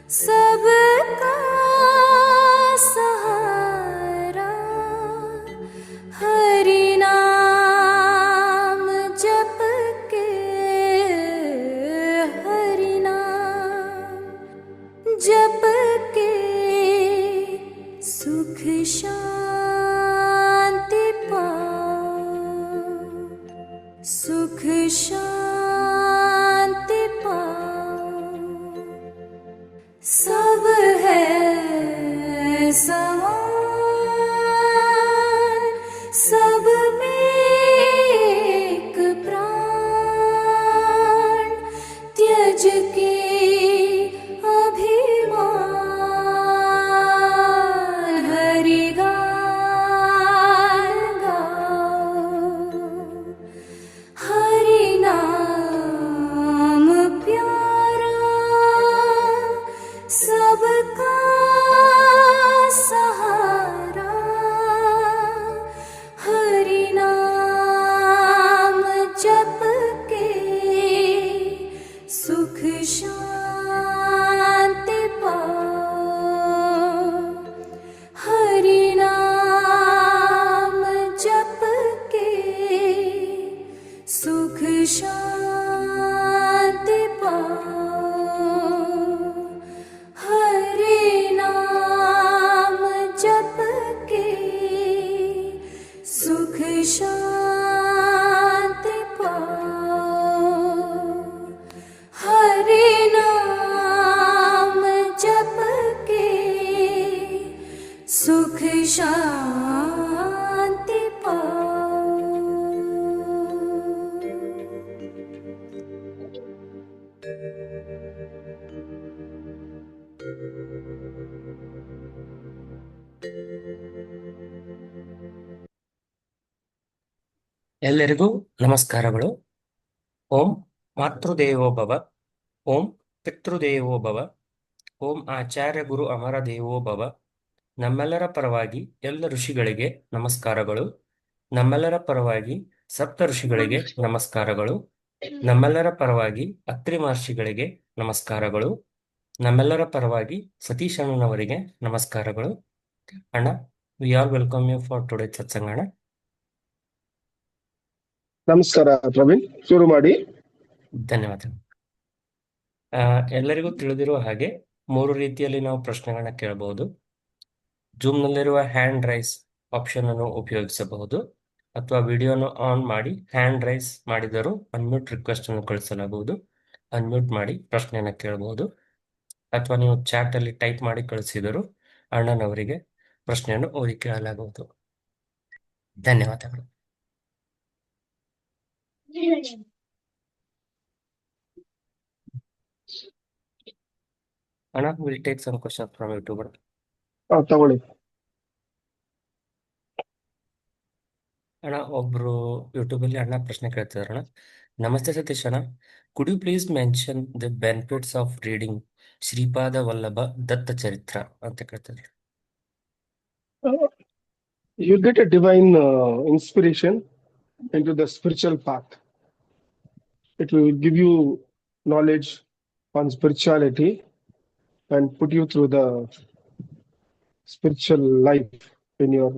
सबका सहारा हरि नाम जप के, हरि नाम जप के सुख शांति पाओ, सुख शांति पाओ। सब है समान, सब में एक प्राण, त्यज के अभिमान, हरि गान गाओ, हरि नाम प्यारा सबका सहारा, हरि नाम जप के सुख शांति पाओ, हरि नाम जप के सुख शांति पाओ, हरि नाम जप के सुख शांति पाओ, हरि नाम जप के सुख शांति पाओ। ಎಲ್ಲರಿಗೂ ನಮಸ್ಕಾರಗಳು. ಓಂ ಮಾತೃದೇವೋ ಭವ, ಓಂ ಪಿತೃದೇವೋ ಭವ, ಓಂ ಆಚಾರ್ಯ ಗುರು ಅಮರ ದೇವೋ ಭವ. ನಮ್ಮೆಲ್ಲರ ಪರವಾಗಿ ಎಲ್ಲ ಋಷಿಗಳಿಗೆ ನಮಸ್ಕಾರಗಳು. ನಮ್ಮೆಲ್ಲರ ಪರವಾಗಿ ಸಪ್ತ ಋಷಿಗಳಿಗೆ ನಮಸ್ಕಾರಗಳು. ನಮ್ಮೆಲ್ಲರ ಪರವಾಗಿ ಅತ್ರಿ ಮಹರ್ಷಿಗಳಿಗೆ ನಮಸ್ಕಾರಗಳು. ನಮ್ಮೆಲ್ಲರ ಪರವಾಗಿ ಸತೀಶ್ ಅಣ್ಣನವರಿಗೆ ನಮಸ್ಕಾರಗಳು. ಅಣ್ಣ, we all welcome you for today satsang. ಅಣ್ಣ ನಮಸ್ಕಾರ ಪ್ರವೀಣ್, ಶುರು ಮಾಡಿ. ಧನ್ಯವಾದ. ಎಲ್ಲರಿಗೂ ತಿಳಿದಿರುವ ಹಾಗೆ 3 ರೀತಿಯಲ್ಲಿ ನಾವು ಪ್ರಶ್ನೆಗಳನ್ನ ಕೇಳಬಹುದು. ಜೂಮ್ ನಲ್ಲಿರುವ ಹ್ಯಾಂಡ್ ರೈಸ್ ಆಪ್ಷನ್ ಅನ್ನು ಉಪಯೋಗಿಸಬಹುದು, ಅಥವಾ ವಿಡಿಯೋನ ಆನ್ ಮಾಡಿ ಹ್ಯಾಂಡ್ ರೈಸ್ ಮಾಡಿದರೂ ಅನ್ಮ್ಯೂಟ್ ರಿಕ್ವೆಸ್ಟ್ ಅನ್ನು ಕಳಿಸಲಾಗುವುದು. ಅನ್ಮ್ಯೂಟ್ ಮಾಡಿ ಪ್ರಶ್ನೆಯನ್ನ ಕೇಳಬಹುದು, ಅಥವಾ ನೀವು ಚಾಟ್ ಅಲ್ಲಿ ಟೈಪ್ ಮಾಡಿ ಕಳಿಸಿದರೂ ಅಣ್ಣನವರಿಗೆ ಪ್ರಶ್ನೆಯನ್ನು ಓದಿ ಕೇಳಲಾಗುವುದು. ಧನ್ಯವಾದಗಳು. ಅಣ್ಣ, will take some question from YouTuber. ತಗೊಳ್ಳಿ. ಅಣ್ಣ, ಒಬ್ರು ಯೂಟ್ಯೂಬ್ ಅಲ್ಲಿ ಅಣ್ಣ ಪ್ರಶ್ನೆ ಕೇಳ್ತಿದಾರೆ. ಅಣ್ಣ, ನಮಸ್ತೆ ಸತೀಶ್ ಅಣ್ಣ, could you please mention the benefits of reading Shripada Vallabha Datta Charitra ಅಂತ ಕೇಳ್ತಿದ್ದಾರೆ. You get a divine inspiration into the spiritual path. It will give you knowledge on spirituality and put you through the spiritual life in your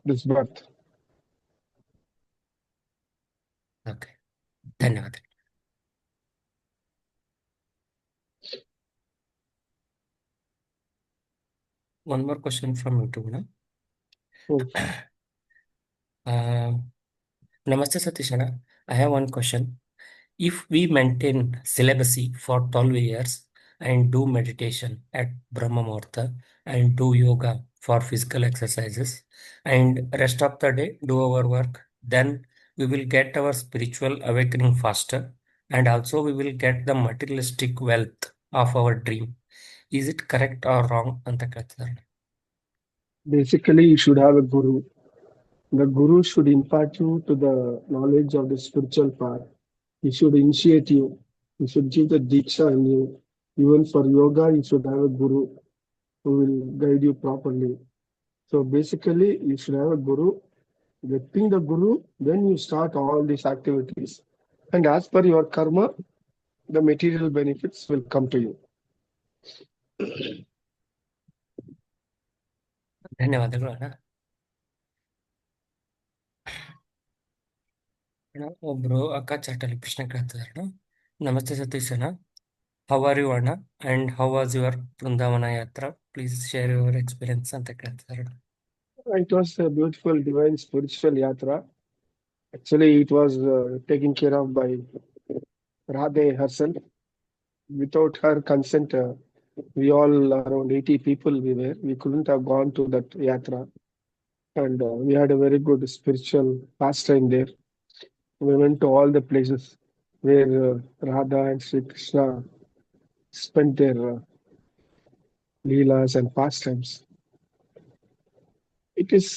this birth. Okay, ಧನ್ಯವಾದ. One more question from YouTube. Na? Namaste Satish Anna. I have one question. If we maintain celibacy for 12 years and do meditation at Brahma Muhurta and do yoga for physical exercises and rest of the day do our work, then we will get our spiritual awakening faster, and also we will get the materialistic wealth of our dream. Is it correct or wrong? Anta ಕೇಳ್ತಿದ್ದಾರೆ. Basically, you should have a guru. The guru should impart you to the knowledge of the spiritual path. He should initiate you. He should give the diksha in you. Even for yoga, you should have a guru who will guide you properly. So basically, you should have a guru. Getting the guru, then you start all these activities. And as per your karma, the material benefits will come to you. ಧನ್ಯವಾದಗಳು ಅಣ್ಣ. ಅಣ್ಣ, ಒಬ್ರು ಅಕ್ಕ ಚಾಟಲ್ಲಿ ಪ್ರಶ್ನೆ ಕೇಳ್ತಿದಾರೆ ಅಣ್ಣ. ನಮಸ್ತೆ ಸತೀಶ್ ಅಣ್ಣ, ಹೌ ಆರ್ ಯು ಅಣ್ಣ ಅಂಡ್ ಹೌ ವಾಸ್ ಯುವರ್ ಬೃಂದಾವನ ಯಾತ್ರಾ, ಪ್ಲೀಸ್ ಶೇರ್ ಯುವರ್ ಎಕ್ಸ್ಪೀರಿಯನ್ಸ್ ಅಂತ ಕೇಳ್ತಿದಾರೆ ಅಣ್ಣ. It was a beautiful, divine, spiritual yatra. Actually, it was taken care of by Radhe herself. Without her consent, we all around 80 people we couldn't have gone to that yatra. And we had a very good spiritual pastime there. We went to all the places where Radha and Sri Krishna spent their leelas and pastimes. It is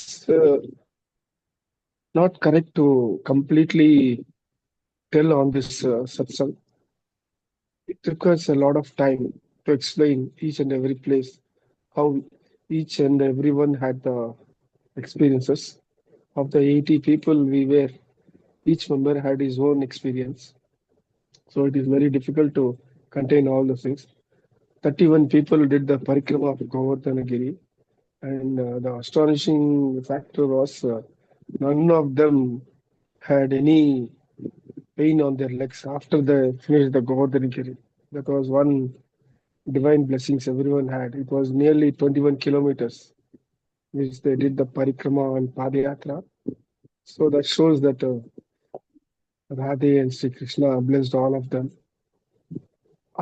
not correct to completely tell on this satsang. It requires a lot of time to explain each and every place how each and everyone had the experiences. Of the 80 people we were, each member had his own experience. So it is very difficult to contain all the things. 31 people did the parikrama of Govardhanagiri, and the astonishing factor was none of them had any pain on their legs after they finished the Govardhanagiri. That was one divine blessings everyone had. It was nearly 21 kilometers which they did the parikrama and padayatra. So that shows that Radhe and Sri Krishna blessed all of them.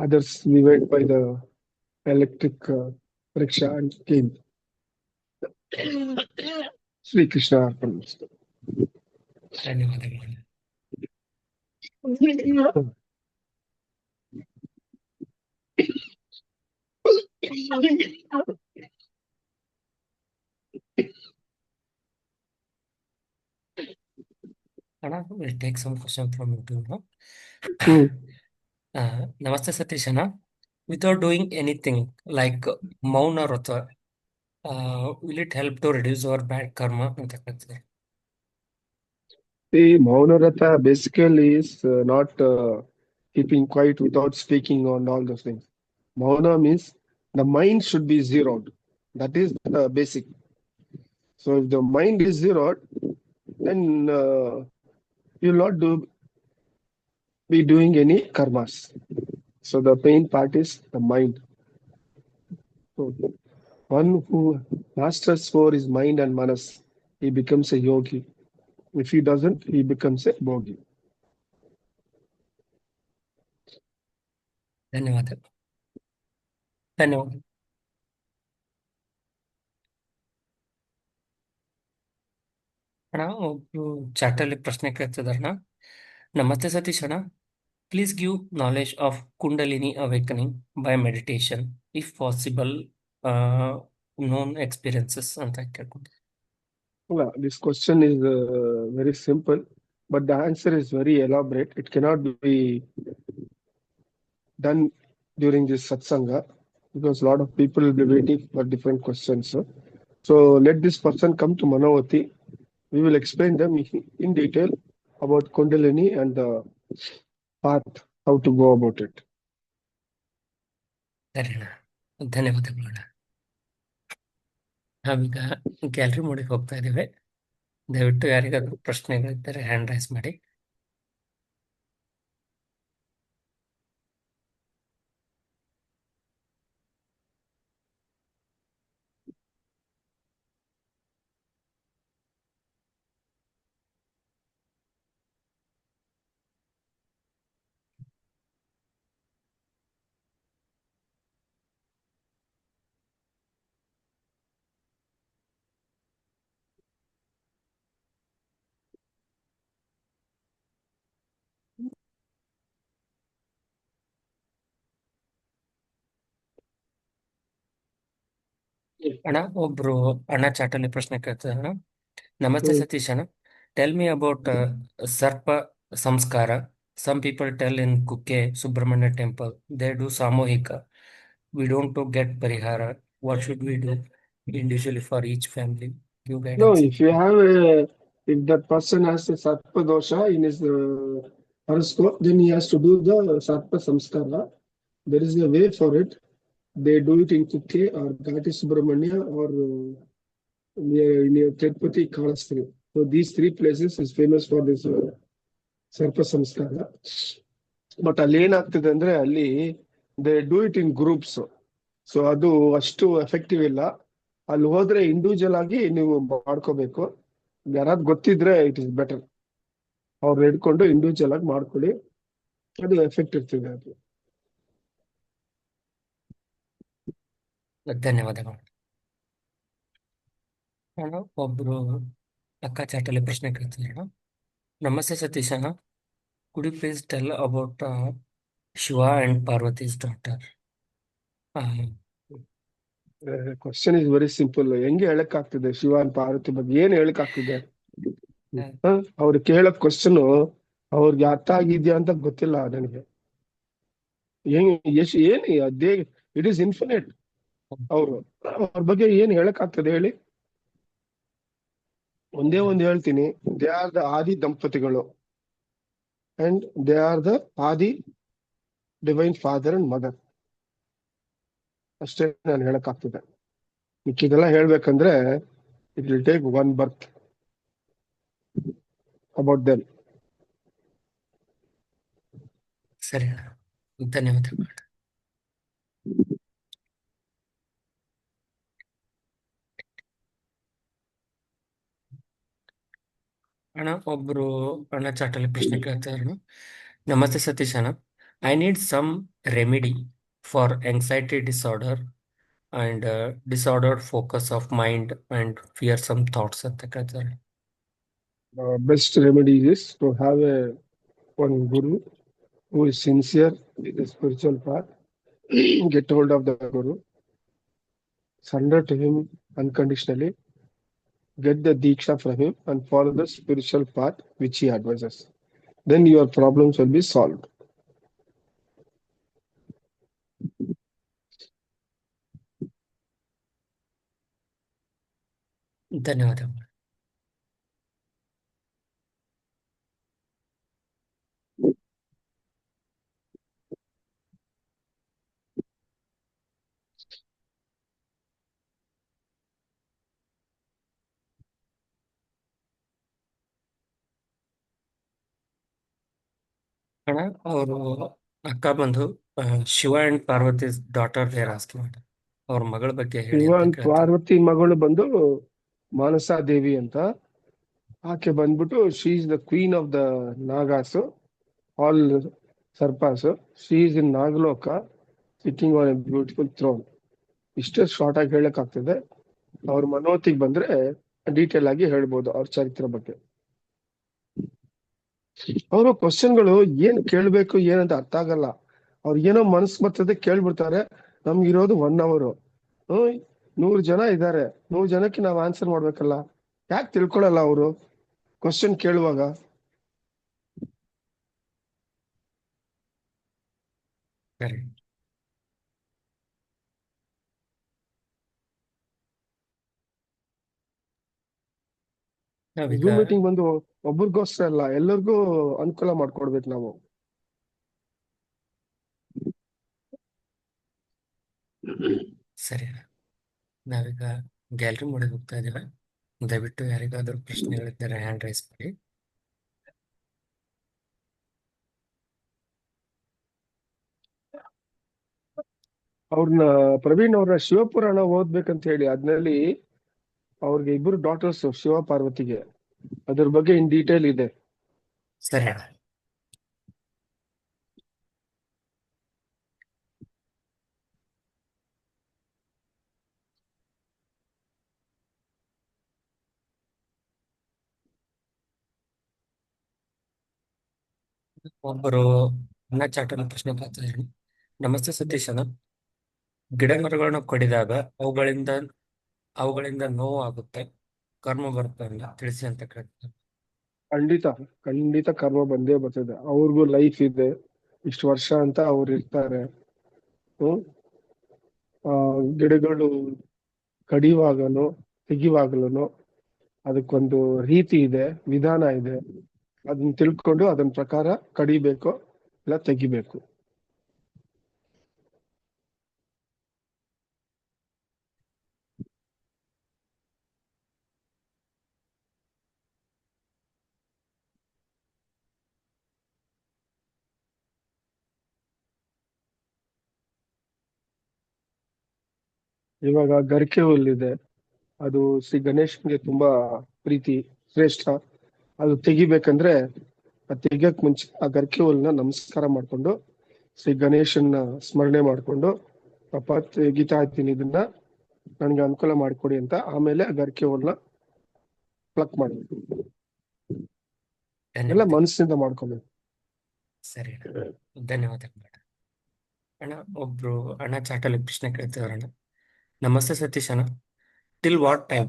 Others we went by the electric rickshaw and came. Sri Krishna Arpanamastu. ಧನ್ಯವಾದಗಳು ಅಣ್ಣ. ಅಣ್ಣ, we'll take some question from YouTube now. ನಮಸ್ತೆ ಸತೀಶ್ ಅಣ್ಣ, without doing anything like ಮೌನ ವ್ರತ, will it help to reduce our bad karma ಅಂತ ಕೇಳ್ತಿದ್ದಾರೆ. The Maunarata basically is not keeping quiet without speaking on all those things. Mauna means the mind should be zeroed. That is the basic. So if the mind is zeroed, then you'll not be doing any karmas. So the main part is the mind. So one who masters for his mind and manas, he becomes a yogi. If he doesn't, he becomes a bogi. ಧನ್ಯವಾದ. ಧನ್ಯವಾದ. ಅಣ್ಣ, ಒಬ್ರು ಚಾಟಲ್ಲಿ ಪ್ರಶ್ನೆ ಕೇಳ್ತಿದಾರಣ್ಣ. ನಮಸ್ತೆ ಸತೀಶ್ ಅಣ್ಣ, please give knowledge of kundalini awakening by meditation if possible, known experiences ಅಂತ ಕೇಳ್ಕೊಂಡು. Well, this question is very simple, but the answer is very elaborate. It cannot be done during this satsanga because a lot of people will be waiting for different questions. So let this person come to Manavati. We will explain them in detail about Kundalini and the path, how to go about it. ಸರಿ ಅಣ್ಣ, ಧನ್ಯವಾದಗಳು ಅಣ್ಣ. ನಾವೀಗ gallery ಮೋಡಿಗೆ ಹೋಗ್ತಾ ಇದ್ದೀವಿ. ದಯವಿಟ್ಟು ಯಾರಿಗಾದ್ರೂ ಪ್ರಶ್ನೆಗಳಿದ್ದರೆ hand raise ಮಾಡಿ. ಅಣ್ಣ, ಒಬ್ರು ಅಣ್ಣ ಚಾಟಲ್ಲಿ ಪ್ರಶ್ನೆ ಕೇಳ್ತಿದಾರಣ್ಣ. ನಮಸ್ತೆ ಸತೀಶ್ ಅಣ್ಣ, tell me about sarpa samskara. Some people tell in Kukke Subramanya temple they do samuhika. We don't to get parihara. What should we do individually for each family? Give No, guidance. if you have if that person has a Sarpa dosha in his horoscope, then he has to do the Sarpa Samskara. There is a way for it. they do it in Kukke or Ghati Subramania or near Tirupati, Kalastri. So these three places is famous for this Sarpa Samskara. But ಅಲ್ಲಿ ಏನಾಗ್ತದೆ ಅಂದ್ರೆ ಅಲ್ಲಿ they do it in groups. So ಅದು ಅಷ್ಟು effective ಇಲ್ಲ. ಅಲ್ಲಿ ಹೋದ್ರೆ individual ಆಗಿ ನೀವು ಮಾಡ್ಕೋಬೇಕು. ಯಾರಾದ್ ಗೊತ್ತಿದ್ರೆ ಇಟ್ ಇಸ್ ಬೆಟರ್. ಅವ್ರು ಹಿಡ್ಕೊಂಡು ಇಂಡಿವಿಜುವಲ್ ಆಗಿ ಮಾಡ್ಕೊಳ್ಳಿ, ಅದು ಎಫೆಕ್ಟ್ ಇರ್ತದೆ ಅದು. ಧನ್ಯವಾದಗಳು. ನಾನು ಒಬ್ರು ಲೆಕ್ಕಾಚಾಟಲ್ಲಿ ಪ್ರಶ್ನೆ ಕೇಳ್ತಿದ್ರು. ನಮಸ್ತೆ ಸತೀಶ್ ಅಣ್ಣ, could you please tell about Shiva and Parvati's daughter? Question is very simple. ಹೆಂಗೆ ಹೇಳಕ್ ಆಗ್ತದೆ ಶಿವ ಅಂಡ್ ಪಾರ್ವತಿ ಬಗ್ಗೆ? ಏನ್ ಹೇಳಕ್ ಆಗ್ತದೆ? ಅವ್ರು ಕೇಳೋ ಕ್ವಶನ್ ಅವ್ರಿಗೆ ಅರ್ಥ ಆಗಿದ್ಯಾ ಅಂತ ಗೊತ್ತಿಲ್ಲ ನನಗೆ. ಏನ್ ಅದೇ ಇಟ್ ಈಸ್ ಇನ್ಫಿನಿಟ್. ಅವ್ರ ಬಗ್ಗೆ ಏನ್ ಹೇಳಕ್ ಆಗ್ತದೆ ಹೇಳಿ? ಒಂದೇ ಒಂದು ಹೇಳ್ತೀನಿ, ದೇ ಆರ್ ದ ಆದಿ ದಂಪತಿಗಳು and they are the Adi divine father and mother. ಅಷ್ಟೇ ನಾನು ಹೇಳಕ್ ಆಗ್ತದೆ. ಮಿಕ್ಕಿದೆಲ್ಲ ಹೇಳ್ಬೇಕಂದ್ರೆ it will take one birth about them. ಸರಿ, ಧನ್ಯವಾದಗಳು. ಅಣ್ಣ ಒಬ್ರು ಅಣ್ಣ ಚಾಟಲ್ಲಿ ಪ್ರಶ್ನೆ ಕೇಳ್ತಾರೆ. ನಮಸ್ತೆ ಸತೀಶ್ ಅಣ್ಣ, I need some remedy for anxiety disorder and disordered focus of mind and fear some thoughts ಅಂತ ಕೇಳ್ತಾರೆ. Best remedy is to have one guru who is sincere in the spiritual path. Get hold of the guru, surrender to him unconditionally, get the diksha from him and follow the spiritual path which he advises. Then your problems will be solved. ಧನ್ಯವಾದಗಳು. ಅಣ್ಣ ಅವರು ಅಕ್ಕ ಬಂದು Shiva and Parvati daughter they're asking, ಅವ್ರ ಮಗಳ ಬಗ್ಗೆ ಹೇಳಿ ಶಿವ ಅಂತ and ಕೇಳ್ತಾರೆ. ಪಾರ್ವತಿ ಮಗಳು ಬಂದು ಮಾನಸಾ ದೇವಿ ಅಂತ. ಆಕೆ ಬಂದ್ಬಿಟ್ಟು she is the queen of the nagas, all sarpas. She is in Nagaloka sitting on a beautiful throne. ಇಷ್ಟೇ ಶಾರ್ಟ್ ಆಗಿ ಹೇಳಕ್ ಆಗ್ತದೆ. ಅವ್ರ ಮನೋತಿಗೆ ಬಂದ್ರೆ ಡೀಟೇಲ್ ಆಗಿ ಹೇಳ್ಬೋದು ಅವ್ರ ಚರಿತ್ರೆ ಬಗ್ಗೆ. ಅವರು ಕ್ವಶನ್ಗಳು ಏನ್ ಕೇಳ್ಬೇಕು ಏನಂತ ಅರ್ಥ ಆಗಲ್ಲ. ಅವ್ರ ಏನೋ ಮನಸ್ಸು ಬರ್ತದೆ ಕೇಳ್ಬಿಡ್ತಾರೆ. ನಮ್ಗಿರೋದು 1 hour. 100 ಜನ ಇದ್ದಾರೆ, 100 ಜನಕ್ಕೆ ನಾವ್ ಆನ್ಸರ್ ಮಾಡ್ಬೇಕಲ್ಲ. ಯಾಕೆ ತಿಳ್ಕೊಳಲ್ಲ ಅವರು ಕ್ವಶನ್ ಕೇಳುವಾಗ? ಸರಿ, ನಾವೀಗ ಝೂಮ್ ಮೀಟಿಂಗ್ ಬಂದು ಒಬ್ರಿಗೋಸ್ಕರ ಅಲ್ಲ, ಎಲ್ಲರಿಗೂ ಅನುಕೂಲ ಮಾಡ್ಕೊಡ್ಬೇಕು ನಾವು. ಸರಿ, ನಾವೀಗ ಗ್ಯಾಲರಿ ಮೋಡಿಗೆ ಹೋಗ್ತಾ ಇದ್ದೀವಿ. ದಯವಿಟ್ಟು ಯಾರಿಗಾದ್ರೂ ಪ್ರಶ್ನೆಗಳಿದ್ದರೆ ಹ್ಯಾಂಡ್ ರೈಸ್ ಮಾಡಿ. ಅವ್ರನ್ನ ಪ್ರವೀಣ್ ಅವ್ರ ಶಿವಪುರಾಣ ಓದ್ಬೇಕಂತ ಹೇಳಿ, ಅದ್ರಲ್ಲಿ ಅವ್ರಿಗೆ 2 ಡಾಟರ್ಸ್ ಶಿವ ಪಾರ್ವತಿಗೆ, ಅದ್ರ ಬಗ್ಗೆ ಇನ್ ಡೀಟೇಲ್ ಇದೆ. ಸರಿ ಅಣ್ಣ. ಒಬ್ಬರು ಅನ್ನ ಚಾಟಲ್ಲಿ ಪ್ರಶ್ನೆ ಕೇಳ್ತಾ ಇದ್ರು. ನಮಸ್ತೆ ಸತೀಶ್ ಅಣ್ಣ, ಗಿಡ ಮರಗಳನ್ನ ಕಡಿದಾಗ ಅವುಗಳಿಂದ ನೋವು ಆಗುತ್ತೆ, ಕರ್ಮ ಬರುತ್ತೆ ಅಂತ ತಿಳಿಸಿ ಅಂತ ಕೇಳ್ತಾರೆ. ಖಂಡಿತ ಕರ್ಮ ಬಂದೇ ಬರ್ತದೆ. ಅವ್ರಿಗೂ ಲೈಫ್ ಇದೆ, ಇಷ್ಟು ವರ್ಷ ಅಂತ ಅವ್ರು ಇರ್ತಾರೆ. ಗಿಡಗಳು ಕಡಿಯುವಾಗನು ತೆಗಿವಾಗಲೂ ಅದಕ್ಕೊಂದು ರೀತಿ ಇದೆ, ವಿಧಾನ ಇದೆ. ಅದನ್ನ ತಿಳ್ಕೊಂಡು ಅದನ್ನ ಪ್ರಕಾರ ಕಡಿಬೇಕು ಇಲ್ಲ ತೆಗಿಬೇಕು. ಇವಾಗ ಗರಿಕೆ ಹುಲ್ಲಿದೆ, ಅದು ಶ್ರೀ ಗಣೇಶನ್ಗೆ ತುಂಬಾ ಪ್ರೀತಿ, ಶ್ರೇಷ್ಠ. ಅದು ತೆಗಿಬೇಕಂದ್ರೆ ಅದು ತೆಗಿಯಕ್ ಮುಂಚೆ ಆ ಗರಿಕೆ ಹುಲ್ನ ನಮಸ್ಕಾರ ಮಾಡ್ಕೊಂಡು ಶ್ರೀ ಗಣೇಶನ್ನ ಸ್ಮರಣೆ ಮಾಡ್ಕೊಂಡು, ಪಾಪ ತೆಗಿತಾ ಇದ್ದೀನಿ ಇದನ್ನ, ನನ್ಗೆ ಅನುಕೂಲ ಮಾಡಿಕೊಡಿ ಅಂತ. ಆಮೇಲೆ ಆ ಗರಿಕೆ ಹುಲ್ನ ಪ್ಲಕ್ ಮಾಡ್ಬೇಕು. ಎಲ್ಲ ಧನ್ಯವಾದ. ಮನಸ್ಸಿಂದ ಮಾಡ್ಕೊಬೇಕು. ಸರಿ ಅಣ್ಣ, ಧನ್ಯವಾದಗಳು ಅಣ್ಣ. ಅಣ್ಣ ಒಬ್ರು ಅಣ್ಣ ಚಾಟಲ್ಲಿ ಪ್ರಶ್ನೆ ಕೇಳ್ತಿದಾರೆ ಅಣ್ಣ. ನಮಸ್ತೆ ಸತೀಶ್ ಅಣ್ಣ. Till what time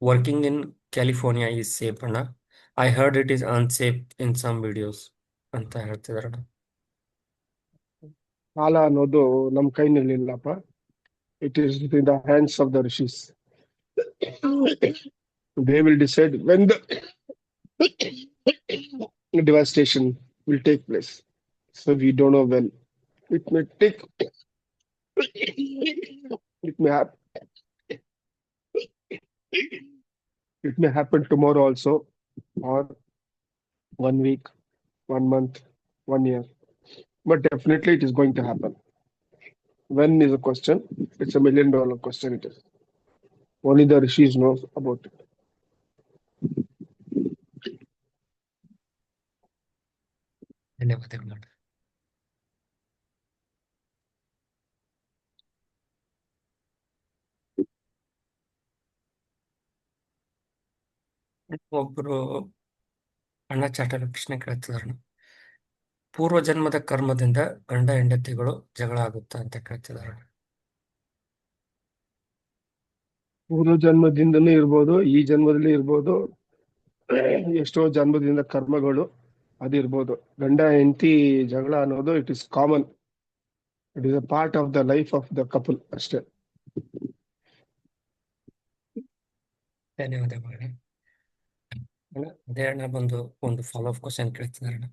working in California is safe ಅಣ್ಣ? I heard it is unsafe in some videos ಅಂತ ಹೇಳ್ತಿದಾರೆ ಅಣ್ಣ. ಕಾಲ ಅನ್ನೋದು ನಮ್ ಕೈನಲ್ಲಿಲ್ಲಪ್ಪ. It is in the hands of the rishis. They will decide when the devastation will take place. So we don't know when. It may take. It may happen. It may happen tomorrow also, or 1 week, 1 month, 1 year. But definitely it is going to happen. When is a question? It's $1 million question. It is. Only the rishis know about it. ಧನ್ಯವಾದಗಳು ಅಣ್ಣ. ಒಬ್ರು ಅಣ್ಣ ಚಾಟಲ್ಲಿ ಪ್ರಶ್ನೆ ಕೇಳ್ತಿದಾರೆ ಅಣ್ಣ. ಪೂರ್ವ ಜನ್ಮದ ಕರ್ಮದಿಂದ ಗಂಡ ಹೆಂಡತಿಗಳು ಜಗಳ ಆಗುತ್ತಾ ಅಂತ ಕೇಳ್ತಿದಾರೆ ಅಣ್ಣ. ಪೂರ್ವ ಜನ್ಮದಿಂದನೂ ಇರ್ಬೋದು, ಈ ಜನ್ಮದಲ್ಲಿ ಇರ್ಬೋದು, ಎಷ್ಟೋ ಜನ್ಮದಿಂದ ಕರ್ಮಗಳು ಅದಿರ್ಬೋದು. ಗಂಡ ಹೆಂಡತಿ ಜಗಳ ಅನ್ನೋದು it is common. It is a part of the life of the couple ಅಷ್ಟೇ. ಧನ್ಯವಾದಗಳು ಅಣ್ಣ. ಅದೇ ಅಣ್ಣ ಬಂದು ಒಂದು ಫಾಲೋ ಅಪ್ ಕ್ವಶನ್ ಕೇಳ್ತಿದಾರೆ ಅಣ್ಣ.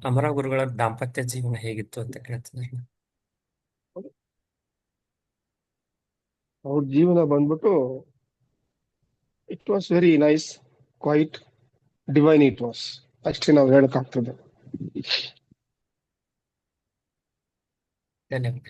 ಅಮರ ಗುರುಗಳ ದಾಂಪತ್ಯ ಜೀವನ ಹೇಗಿತ್ತು ಅಂತ ಕೇಳ್ತಿದಾರೆ ಅಣ್ಣ. ಅವ್ರ ಜೀವನ ಬಂದ್ಬಿಟ್ಟು it was very nice, quite divine. It was ಅಷ್ಟೇ ನಾವು ಹೇಳಕ್ಕಾಗ್ತದೆ. ಧನ್ಯವಾದ.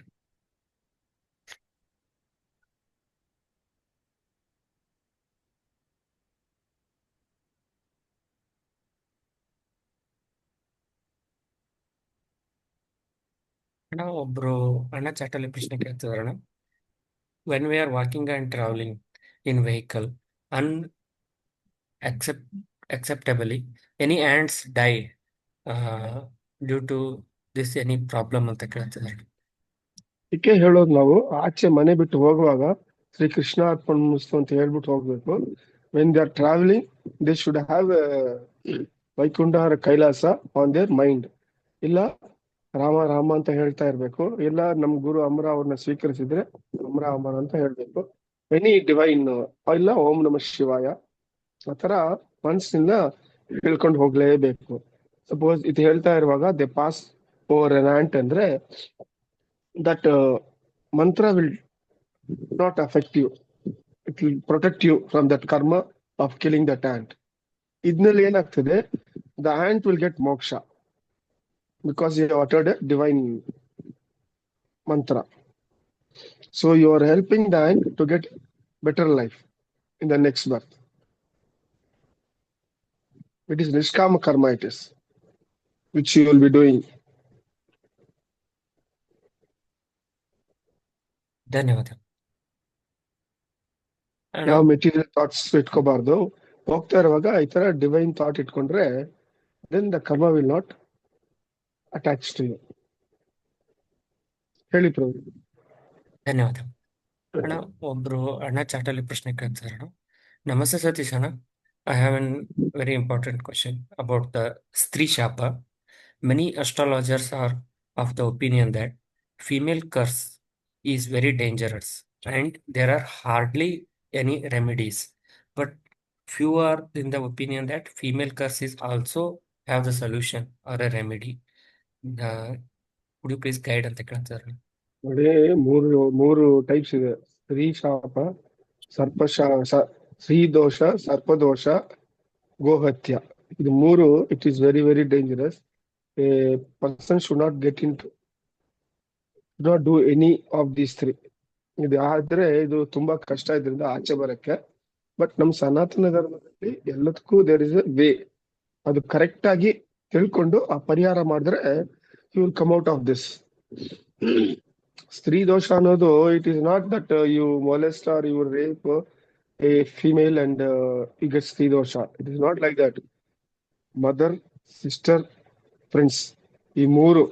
ಅಣ್ಣ ಒಬ್ರು ಅಣ್ಣ ಚಾಟಲ್ಲಿ ಪ್ರಶ್ನೆ ಕೇಳ್ತಿದಾರೆ ಅಣ್ಣ. When we are walking and travelling in vehicle acceptably, any ants die due to this any problem ಅಂತ ಕೇಳ್ತಿದ್ದಾರೆ. ಇದಕ್ಕೆ ಹೇಳೋದು ನಾವು ಆಚೆ ಮನೆ ಬಿಟ್ಟು ಹೋಗುವಾಗ ಶ್ರೀ ಕೃಷ್ಣ ಅರ್ಪಣಿಸ್ತು ಅಂತ ಹೇಳ್ಬಿಟ್ಟು ಹೋಗ್ಬೇಕು. When they are travelling they should have Vaikuntha Kailasa on their mind. ಇಲ್ಲ ರಾಮ ರಾಮ ಅಂತ ಹೇಳ್ತಾ ಇರ್ಬೇಕು. ಇಲ್ಲ ನಮ್ ಗುರು ಅಮರ ಅವ್ರನ್ನ ಸ್ವೀಕರಿಸಿದ್ರೆ ಅಮರ ಅಮರ ಅಂತ ಹೇಳ್ಬೇಕು. ಎನಿ ಡಿವೈನ್, ಇಲ್ಲ ಓಂ ನಮಃ ಶಿವಾಯ, ಆತರ ಮನಸ್ಸಿನಿಂದ ಹೇಳ್ಕೊಂಡು ಹೋಗ್ಲೇಬೇಕು. ಸಪೋಸ್ ಇದು ಹೇಳ್ತಾ ಇರುವಾಗ they pass over an ant ಅಂದ್ರೆ that mantra will not affect you. It will protect you from that karma of killing that ant. Idnalli ಏನಾಗ್ತದೆ, the ant will get moksha because you have uttered a divine mantra. So you are helping the ant to get better life in the next birth. It is nishkama karma, it is, which you will be doing. ಧನ್ಯವಾದ. ಯಾವ material thoughts ಇಟ್ಕೋಬಾರ್ದು. ಹೋಗ್ತಾ ಇರುವಾಗ ಈ ತರ divine thought ಇಟ್ಕೊಂಡ್ರೆ then the karma will not attach to you. ಹೇಳಿ ಪ್ರಭು. ಧನ್ಯವಾದ. ಅಣ್ಣ ಒಬ್ರು ಅಣ್ಣ ಚಾಟಲ್ಲಿ ಪ್ರಶ್ನೆ ಕೇಳ್ತಿದ್ದಾರೆ ಅಣ್ಣ. ನಮಸ್ತೆ ಸತೀಶ್ ಅಣ್ಣ. I have a very important question about the Stri Shapa. Many astrologers are of the opinion that female curse is very dangerous and there are hardly any remedies. But few are in the opinion that female curse is also have the solution or a remedy. Could you please guide ಅಂತ ಕೇಳ್ತಾರೆ? ನೋಡಿ, ಮೂರು types ಇದೆ. ಸ್ತ್ರೀ ಶಾಪ, ಸ್ತ್ರೀ ದೋಷ, ಸರ್ಪದೋಷ, ಗೋಹತ್ಯ. ಇದು ಮೂರು it is very very dangerous. A person should not get into not do any of these three. ಇದು ಆದ್ರೆ ಇದು ತುಂಬಾ ಕಷ್ಟ ಇದ್ರಿಂದ ಆಚೆ ಬರಕ್ಕೆ. ಬಟ್ ನಮ್ ಸನಾತನ ಧರ್ಮದಲ್ಲಿ ಎಲ್ಲದಕ್ಕೂ ದೇರ್ ಇಸ್ ಎ ವೇ. ಅದು ಕರೆಕ್ಟ್ ಆಗಿ ತಿಳ್ಕೊಂಡು ಆ ಪರಿಹಾರ ಮಾಡಿದ್ರೆ you will come out of this. ಸ್ತ್ರೀ ದೋಷ ಅನ್ನೋದು it is not that you molest or you rape a female and you get stri dosha. It is not like that. Mother, sister, friends, ಈ ಮೂರು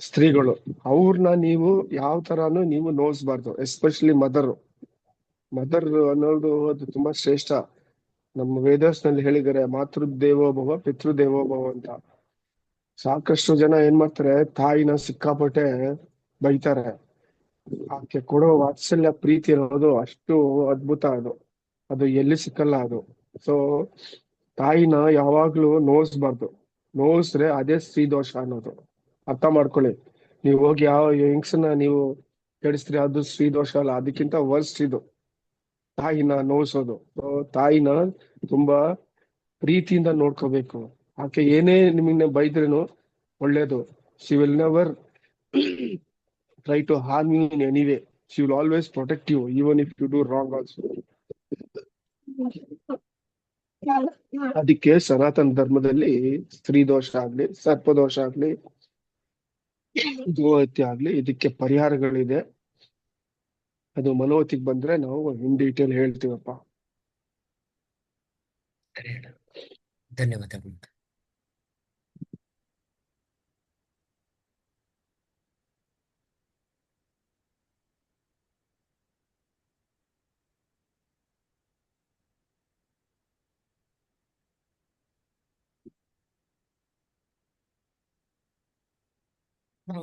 ಸ್ತ್ರೀಗಳು ಅವ್ರನ್ನ ನೀವು ಯಾವ ತರಾನು ನೀವು ನೋಯಿಸ್ಬಾರ್ದು. ಎಸ್ಪೆಷಲಿ ಮದರ್ ಅನ್ನೋದು ಅದು ತುಂಬಾ ಶ್ರೇಷ್ಠ. ನಮ್ಮ ವೇದಸ್ ನಲ್ಲಿ ಹೇಳಿದ್ದಾರೆ ಮಾತೃ ದೇವೋಭವ ಪಿತೃ ದೇವೋಭವ ಅಂತ. ಸಾಕಷ್ಟು ಜನ ಏನ್ ಮಾಡ್ತಾರೆ, ತಾಯಿನ ಸಿಕ್ಕಾಪಟ್ಟೆ ಬೈತಾರೆ. ಆಕೆ ಕೊಡೋ ವಾತ್ಸಲ್ಯ ಪ್ರೀತಿ ಅನ್ನೋದು ಅಷ್ಟು ಅದ್ಭುತ. ಅದು ಎಲ್ಲಿ ಸಿಕ್ಕಲ್ಲ ಅದು. ಸೊ ತಾಯಿನ ಯಾವಾಗ್ಲೂ ನೋಯಿಸ್ಬಾರ್ದು. ನೋಯಿಸ್ರೆ ಅದೇ ಸ್ತ್ರೀ ದೋಷ ಅನ್ನೋದು. ಅರ್ಥ ಮಾಡ್ಕೊಳ್ಳಿ. ನೀವು ಹೋಗಿ ಯಾವ ಹೆಂಗ್ಸನ್ನ ನೀವು ಕೆಡಿಸ್ತೀರಿ, ಅದು ಸ್ತ್ರೀ ದೋಷ ಅಲ್ಲ, ಅದಕ್ಕಿಂತ ವರ್ಸ್ಟ್ ಇದು ತಾಯಿನ ನೋಯಿಸೋದು. ಸೊ ತಾಯಿನ ತುಂಬಾ ಪ್ರೀತಿಯಿಂದ ನೋಡ್ಕೋಬೇಕು. ಆಕೆ ಏನೇ ನಿಮ್ಮನ್ನ ಬೈದ್ರೇನು ಒಳ್ಳೇದು. She will never try to harm you in any way. She will always protect you even if you do wrong also. ಅದಕ್ಕೆ ಸನಾತನ ಧರ್ಮದಲ್ಲಿ ಸ್ತ್ರೀ ದೋಷ ಆಗ್ಲಿ, ಸರ್ಪದೋಷ ಆಗ್ಲಿ, ಗೋಹತ್ಯೆ ಆಗ್ಲಿ, ಇದಕ್ಕೆ ಪರಿಹಾರಗಳಿದೆ. ಅದು ಮನೋತಿಗೆ ಬಂದ್ರೆ ನಾವು ಇನ್ ಡೀಟೇಲ್ ಹೇಳ್ತೀವಪ್ಪ. ಸರಿ ಅಣ್ಣ. ಧನ್ಯವಾದಗಳು.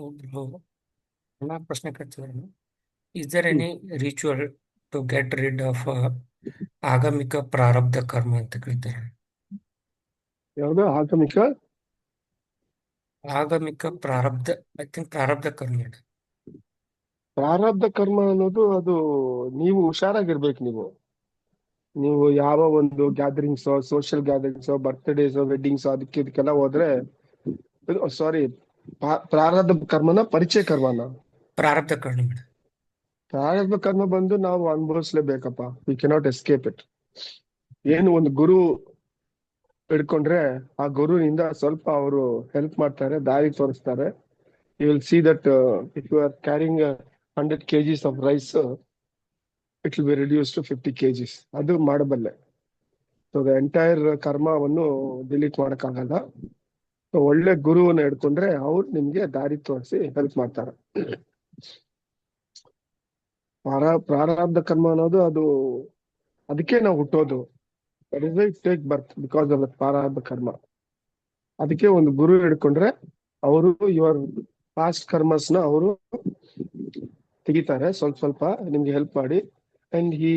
ಒಬ್ರು ಅಣ್ಣ ಪ್ರಶ್ನೆ ಕೇಳ್ತಿದ್ರು. Is there any ritual to get rid of agamika prarabdha karma ಅಂತ ಕೇಳ್ತಾರೆ. ಯಾವ್ದು ಆಗಮಿಕ ಪ್ರಾರಬ್ಧ, ಐ ಥಿಂಕ್ ಪ್ರಾರಬ್ಧ ಕರ್ಮ ಅಣ್ಣ. ಪ್ರಾರಬ್ಧ ಕರ್ಮ ಅನ್ನೋದು ಅದು ನೀವು ಹುಷಾರಾಗಿರ್ಬೇಕು. ನೀವು ಯಾವ ಒಂದು gatherings, social gatherings, birthdays, weddings, ಇದಕ್ಕೆಲ್ಲ ಹೋದ್ರೆ, ಸಾರಿ, ಪ್ರಾರಬ್ಧ ಕರ್ಮನ ಪರಿಚಯ ಕರ್ಮನ ಪ್ರಾರಬ್ಧ ಕರ್ಮ ಮೇಡಮ್. ಪ್ರಾರಬ್ಧ ಕರ್ಮ ಬಂದು ನಾವು ಅನುಭವಿಸ್ಲೇಬೇಕಪ್ಪ. We cannot escape it. ಏನು ಒಂದು ಗುರು ಹಿಡ್ಕೊಂಡ್ರೆ ಆ ಗುರುವಿನಿಂದ ಸ್ವಲ್ಪ ಅವರು ಹೆಲ್ಪ್ ಮಾಡ್ತಾರೆ, ದಾರಿ ತೋರಿಸ್ತಾರೆ. You will see that if you are carrying 100 kgs of rice, it will be reduce to 50 kgs. ಅದು ಮಾಡಬಲ್ಲೆ. ಸೊ ದ ಎಂಟೈರ್ ಕರ್ಮವನ್ನು ಡಿಲೀಟ್ ಮಾಡಕ್ಕಾಗಲ್ಲ. ಸೊ ಒಳ್ಳೆ ಗುರುವನ್ನ ಹಿಡ್ಕೊಂಡ್ರೆ ಅವ್ರು ನಿಮ್ಗೆ ದಾರಿ ತೋರಿಸಿ ಹೆಲ್ಪ್ ಮಾಡ್ತಾರೆ. ಪ್ರಾರಬ್ಧ ಕರ್ಮ ಅನ್ನೋದು ಅದು ಅದಕ್ಕೆ ನಾವು ಹುಟ್ಟೋದು. Take birth because of the prarabdha karma. ಅದಕ್ಕೆ ಒಂದು ಗುರು ಹಿಡ್ಕೊಂಡ್ರೆ ಅವರು ಯುವರ್ ಪಾಸ್ಟ್ ಕರ್ಮಸ್ನ ಅವರು ತೆಗಿತಾರೆ, ಸ್ವಲ್ಪ ನಿಮ್ಗೆ ಹೆಲ್ಪ್ ಮಾಡಿ. And he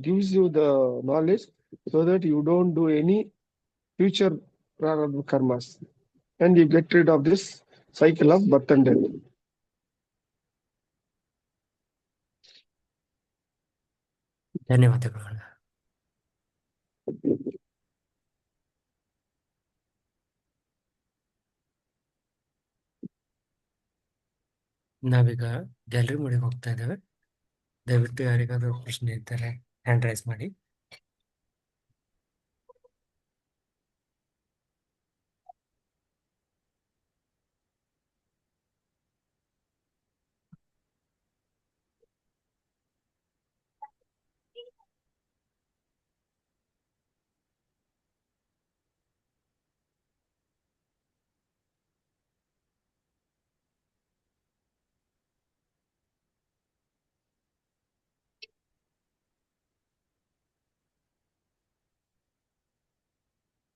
gives you the knowledge so that you don't do any future prarabdha karmas and you get rid of this cycle of birth and death. ಧನ್ಯವಾದಗಳು. ನಾವೀಗ ಗ್ಯಾಲರಿ ಮನೆಗೆ ಹೋಗ್ತಾ ಇದ್ದೇವೆ. ದಯವಿಟ್ಟು ಯಾರಿಗಾದ್ರೂ ಪ್ರಶ್ನೆ ಇದ್ದರೆ ಹ್ಯಾಂಡ್ ರೈಸ್ ಮಾಡಿ.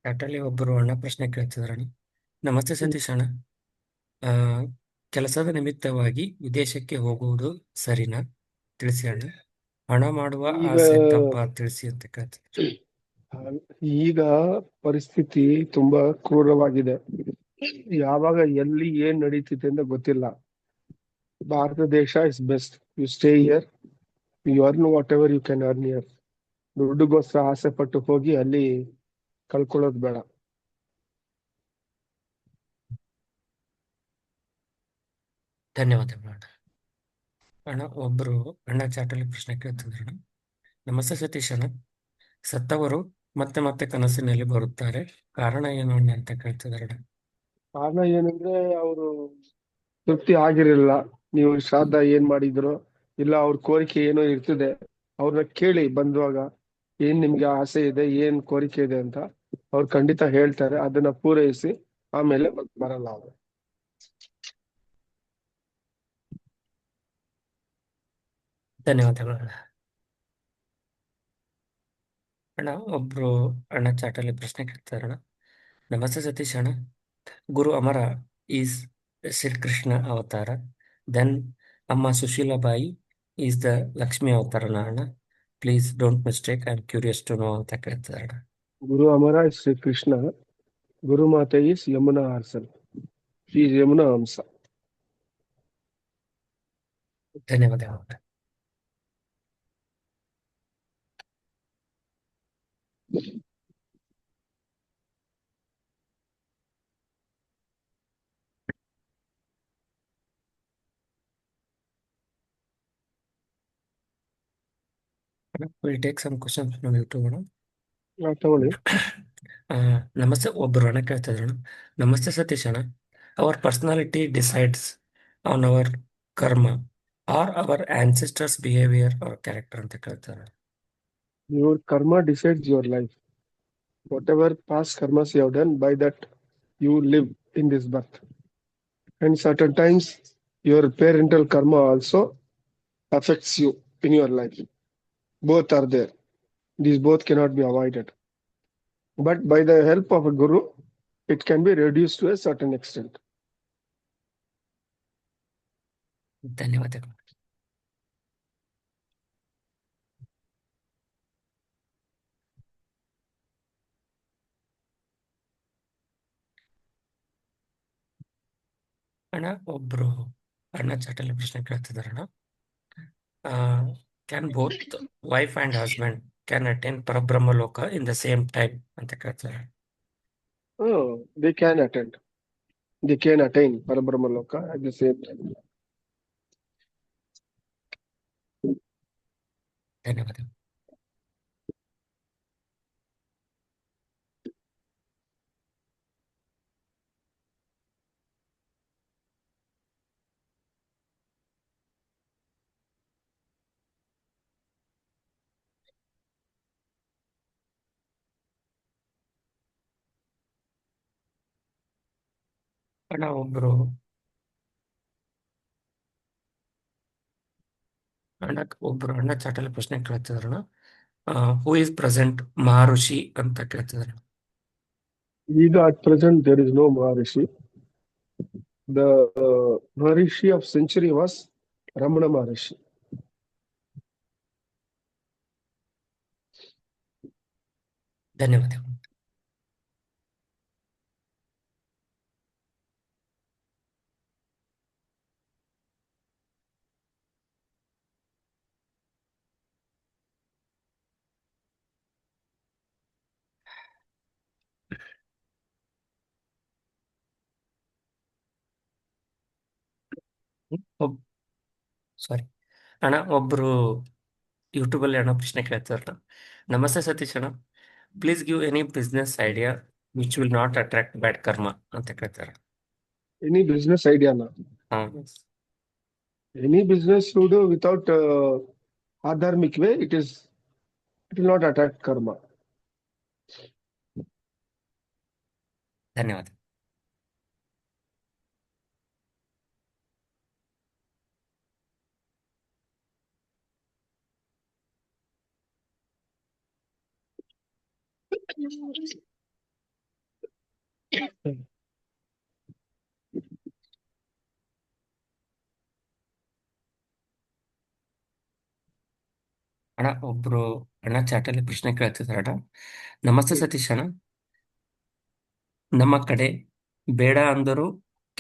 ಚಾಟಲ್ಲಿ ಒಬ್ಬರು ಅಣ್ಣ ಪ್ರಶ್ನೆ ಕೇಳ್ತಿದ್ರಣ್ಣ. ನಮಸ್ತೆ ಸತೀಶ್ ಅಣ್ಣ, ಕೆಲಸದ ನಿಮಿತ್ತವಾಗಿ ವಿದೇಶಕ್ಕೆ ಹೋಗುವುದು ಸರಿನಾ ತಿಳಿಸಿ ಅಣ್ಣ. ಹಣ ಮಾಡುವ ಆಸೆ ತಪ್ಪಾ ತಿಳಿಸಿ ಅಂತ ಕೇಳ್ತಿದ್ರು. ಈಗ ಪರಿಸ್ಥಿತಿ ತುಂಬಾ ಕ್ರೂರವಾಗಿದೆ. ಯಾವಾಗ ಎಲ್ಲಿ ಏನ್ ನಡೀತಿದೆ ಅಂತ ಗೊತ್ತಿಲ್ಲ. Bharat desha is best. You stay here, you earn whatever you can earn here. ದುಡ್ಡುಗೋಸ್ಕರ ಆಸೆ ಪಟ್ಟು ಹೋಗಿ ಅಲ್ಲಿ ಕಳ್ಕೊಳ್ಳೋದು ಬೇಡ. ಧನ್ಯವಾದಗಳು. ಅಣ್ಣ ಒಬ್ರು ಅಣ್ಣ ಚಾಟಲ್ಲಿ ಪ್ರಶ್ನೆ ಕೇಳ್ತಿದ್ರು ಅಣ್ಣ. ನಮಸ್ತೆ ಸತೀಶ್ ಅಣ್ಣ. ಸತ್ತವರು ಮತ್ತೆ ಮತ್ತೆ ಕನಸಿನಲ್ಲಿ ಬರುತ್ತಾರೆ, ಕಾರಣ ಏನು ಅಣ್ಣ ಅಂತ ಕೇಳ್ತಿದಾರೆ ಅಣ್ಣ. ಕಾರಣ ಏನಂದ್ರೆ ಅವರು ತೃಪ್ತಿ ಆಗಿರಲಿಲ್ಲ. ನೀವು ಶ್ರಾದ್ದ ಏನ್ ಮಾಡಿದ್ರು, ಇಲ್ಲ ಅವ್ರ ಕೋರಿಕೆ ಏನೋ ಇರ್ತದೆ, ಅವ್ರನ್ನ ಕೇಳಿ ಬಂದುವಾಗ ಏನ್ ನಿಮ್ಗೆ ಆಸೆ ಇದೆ, ಏನ್ ಕೋರಿಕೆ ಇದೆ ಅಂತ ಅವ್ರು ಖಂಡಿತ ಹೇಳ್ತಾರೆ. ಅದನ್ನ ಪೂರೈಸಿ ಆಮೇಲೆ ಬರಲ್ಲ ಅವರು. ಧನ್ಯವಾದಗಳು ಅಣ್ಣ. ಅಣ್ಣ ಒಬ್ರು ಅಣ್ಣ ಚಾಟಲ್ಲಿ ಪ್ರಶ್ನೆ ಕೇಳ್ತಿದಾರೆ ಅಣ್ಣ. ನಮಸ್ತೆ ಸತೀಶ್ ಅಣ್ಣ. ಗುರು ಅಮರ ಈಸ್ ಶ್ರೀಕೃಷ್ಣ ಅವತಾರ, ದೆನ್ ಅಮ್ಮ ಸುಶೀಲಾಬಾಯಿ ಈಸ್ ದ ಲಕ್ಷ್ಮಿ ಅವತಾರನ ಅಣ್ಣ? Please don't mistake, I am curious to know ಅಂತ ಕೇಳ್ತಿದಾರೆ ಅಣ್ಣ. ಗುರು ಅಮರ is Sri Krishna. Guru Mata is Yamuna herself. She is Yamuna Amsa. ಧನ್ಯವಾದಗಳು ಅಣ್ಣ. We'll take some questions from YouTube ಅಣ್ಣ. ತಗೊಳ್ಳಿ. ನಮಸ್ತೆ ಒಬ್ಬರು ಅಣ್ಣ ಕೇಳ್ತಿದ್ರು ಅಣ್ಣ. ನಮಸ್ತೆ ಸತೀಶ್ ಅಣ್ಣ. Our personality decides on our karma or our ancestors behaviour our character ಅಂತ ಕೇಳ್ತಾರೆ. Your karma decides your life. Whatever past karmas you have done, by that you live in this birth. And certain times your parental karma also affects you in your life. Both are there. These both cannot be avoided. But by the help of a guru, it can be reduced to a certain extent. ಧನ್ಯವಾದಗಳು. ಅಣ್ಣ ಒಬ್ರು ಅಣ್ಣ ಚಾಟಲ್ಲಿ ಪ್ರಶ್ನೆ ಕೇಳ್ತಿದಾರೆ ಅಣ್ಣ. Can both wife and husband can attain ಪರಬ್ರಹ್ಮ ಲೋಕ in the same time ಅಂತ ಕೇಳ್ತಾರೆ. Oh, they can attend. They can attain Parabrahma Loka at the same time. ಧನ್ಯವಾದಗಳು. ಅಣ್ಣ ಒಬ್ರು ಅಣ್ಣ ಚಾಟಲ್ಲಿ ಪ್ರಶ್ನೆ ಕೇಳ್ತಿದಾರಣ. ಹೂ ಇಸ್ ಪ್ರೆಸೆಂಟ್ ಮಹರ್ಷಿ ಅಂತ ಕೇಳ್ತಿದಾರೆ. Either at present there is no Maharishi. The Maharishi of century was Ramana Maharishi. ಧನ್ಯವಾದಗಳು. ಸಾರಿ ಅಣ್ಣ ಒಬ್ರು ಯೂಟ್ಯೂಬಲ್ಲಿ ಅಣ್ಣ ಪ್ರಶ್ನೆ ಕೇಳ್ತಾರಣ್ಣ. ನಮಸ್ತೆ ಸತೀಶ್ ಅಣ್ಣ, please give any business idea which will not attract bad karma ಅಂತ ಕೇಳ್ತಾರೆ. Any business idea now? Any business you do without adharmic way, it will not attract karma. ಧನ್ಯವಾದ. ಅಣ್ಣ ಒಬ್ರು ಅಣ್ಣ ಚಾಟಲ್ಲಿ ಪ್ರಶ್ನೆ ಕೇಳ್ತಿದಾರಣ್ಣ. ನಮಸ್ತೆ ಸತೀಶ್ ಅಣ್ಣ, ನಮ್ಮ ಕಡೆ ಬೇಡ ಅಂದರೂ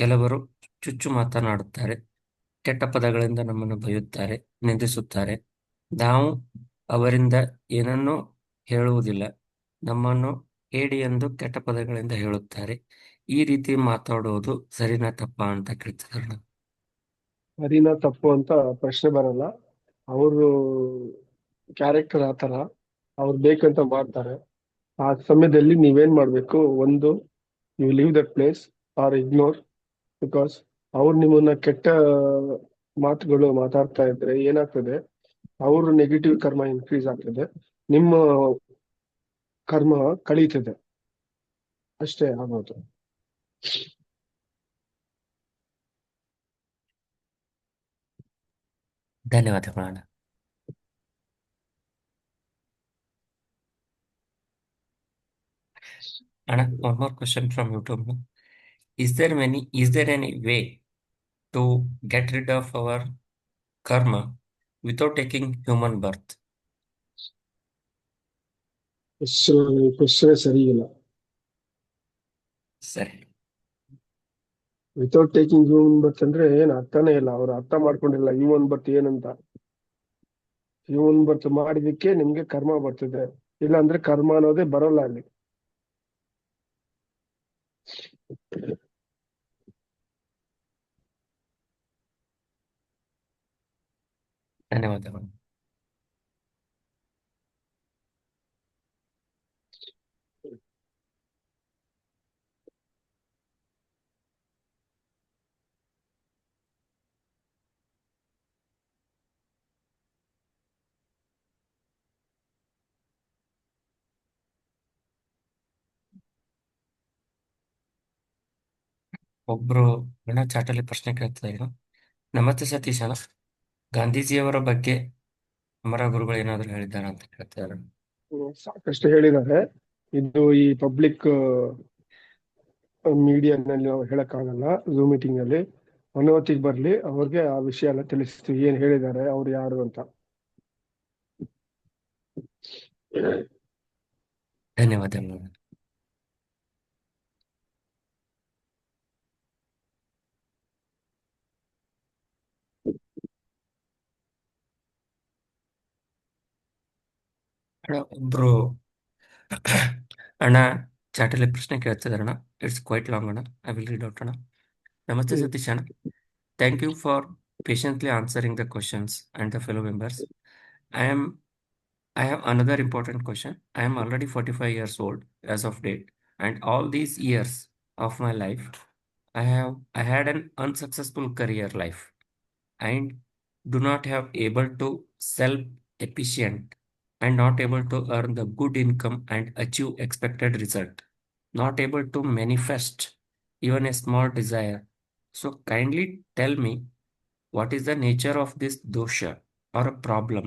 ಕೆಲವರು ಚುಚ್ಚು ಮಾತನಾಡುತ್ತಾರೆ, ಕೆಟ್ಟ ಪದಗಳಿಂದ ನಮ್ಮನ್ನು ಬೈಯುತ್ತಾರೆ, ನಿಂದಿಸುತ್ತಾರೆ. ನಾವು ಅವರಿಂದ ಏನನ್ನೂ ಹೇಳುವುದಿಲ್ಲ, ನಮ್ಮನ್ನು ಹೇಡಿ ಎಂದು ಕೆಟ್ಟ ಪದಗಳಿಂದ ಹೇಳುತ್ತಾರೆ. ಈ ರೀತಿ ಮಾತಾಡೋದು ಸರಿನಾ ತಪ್ಪಾ ಅಂತ ಕೇಳ್ತಿದಾರಣ್ಣ. ಹರಿನ ತಪ್ಪು ಅಂತ ಪ್ರಶ್ನೆ ಬರಲ್ಲ. ಅವರು ಕ್ಯಾರೆಕ್ಟರ್ ಆ ತರ, ಅವ್ರು ಬೇಕಂತ ಮಾಡ್ತಾರೆ. ಆ ಸಮಯದಲ್ಲಿ ನೀವೇನ್ ಮಾಡ್ಬೇಕು, ಒಂದು you leave that place or ignore, because ಅವ್ರು ನಿಮ್ಮನ್ನ ಕೆಟ್ಟ ಮಾತುಗಳು ಮಾತಾಡ್ತಾ ಇದ್ರೆ ಏನಾಗ್ತದೆ, ಅವ್ರ ನೆಗೆಟಿವ್ ಕರ್ಮ ಇನ್ಕ್ರೀಸ್ ಆಗ್ತದೆ, ನಿಮ್ಮ ಕರ್ಮ ಕಳೀತದೆ. ಅಷ್ಟೇ ಆಗೋದು. ಧನ್ಯವಾದಗಳು ಅಣ್ಣ. ಅಣ್ಣ, one more question from YouTube. Is there any way to get rid of our karma without taking human birth? Question ಸರಿ ಇಲ್ಲ. ಸರಿ. ವಿತೌಟ್ ಟೇಕಿಂಗ್ ಹ್ಯೂಮನ್ ಬರ್ತ್ ಅಂದ್ರೆ ಏನ್ ಅರ್ಥನೇ ಇಲ್ಲ. ಅವ್ರು ಅರ್ಥ ಮಾಡ್ಕೊಂಡಿಲ್ಲ ಹ್ಯೂಮನ್ ಬರ್ತ್ ಏನಂತ. ಹ್ಯೂಮನ್ ಬರ್ತ್ ಮಾಡಿದಕ್ಕೆ ನಿಮ್ಗೆ ಕರ್ಮ ಬರ್ತಿದೆ, ಇಲ್ಲ ಅಂದ್ರೆ ಕರ್ಮ ಅನ್ನೋದೇ ಬರೋಲ್ಲ ಅಲ್ಲಿ. ಧನ್ಯವಾದಗಳು. ಒಬ್ರು ಅಣ್ಣ ಚಾಟಲ್ಲಿ ಪ್ರಶ್ನೆ ಕೇಳ್ತಾ ಇದ್ರು. ನಮಸ್ತೆ ಸತೀಶ್ ಅಣ್ಣ, ಗಾಂಧೀಜಿಯವರ ಬಗ್ಗೆ ಅಮರ ಗುರುಗಳು ಏನಾದ್ರು ಹೇಳಿದ್ದಾರ ಅಂತ ಕೇಳ್ತಾ ಇದ್ರು. ಸಾಕಷ್ಟು ಹೇಳಿದ್ದಾರೆ. ಇದು ಈ ಪಬ್ಲಿಕ್ ಮೀಡಿಯಾನಲ್ಲಿ ನಾವು ಹೇಳಕ್ಕಾಗಲ್ಲ. ಝೂಮ್ ಮೀಟಿಂಗ್ ಅಲ್ಲಿ ಅನುಮತಿಗೆ ಬರ್ಲಿ, ಅವ್ರಿಗೆ ಆ ವಿಷಯ ಎಲ್ಲ ತಿಳಿಸ್ತೀವಿ, ಏನ್ ಹೇಳಿದ್ದಾರೆ, ಅವ್ರು ಯಾರು ಅಂತ. ಧನ್ಯವಾದಗಳು. ಅಣ್ಣ ಒಬ್ರು ಅಣ್ಣ ಚಾಟಲ್ಲಿ ಪ್ರಶ್ನೆ ಕೇಳ್ತಿದಾರೆ ಅಣ್ಣ. ಇಟ್ಸ್ ಕ್ವೈಟ್ ಲಾಂಗ್ ಅಣ್ಣ. ಐ ವಿಲ್ ರೀಡ್ ಔಟ್ ಅಣ್ಣ. ನಮಸ್ತೆ ಸತೀಶ್ ಅಣ್ಣ, thank you for patiently answering the questions and the fellow members. I am I have another important question. I am already 45 years old as of date, and all these years of my life, I had an unsuccessful career life, and do not have able to self efficient and not able to earn the good income and achieve expected result, not able to manifest even a small desire. So kindly tell me, what is the nature of this dosha or a problem?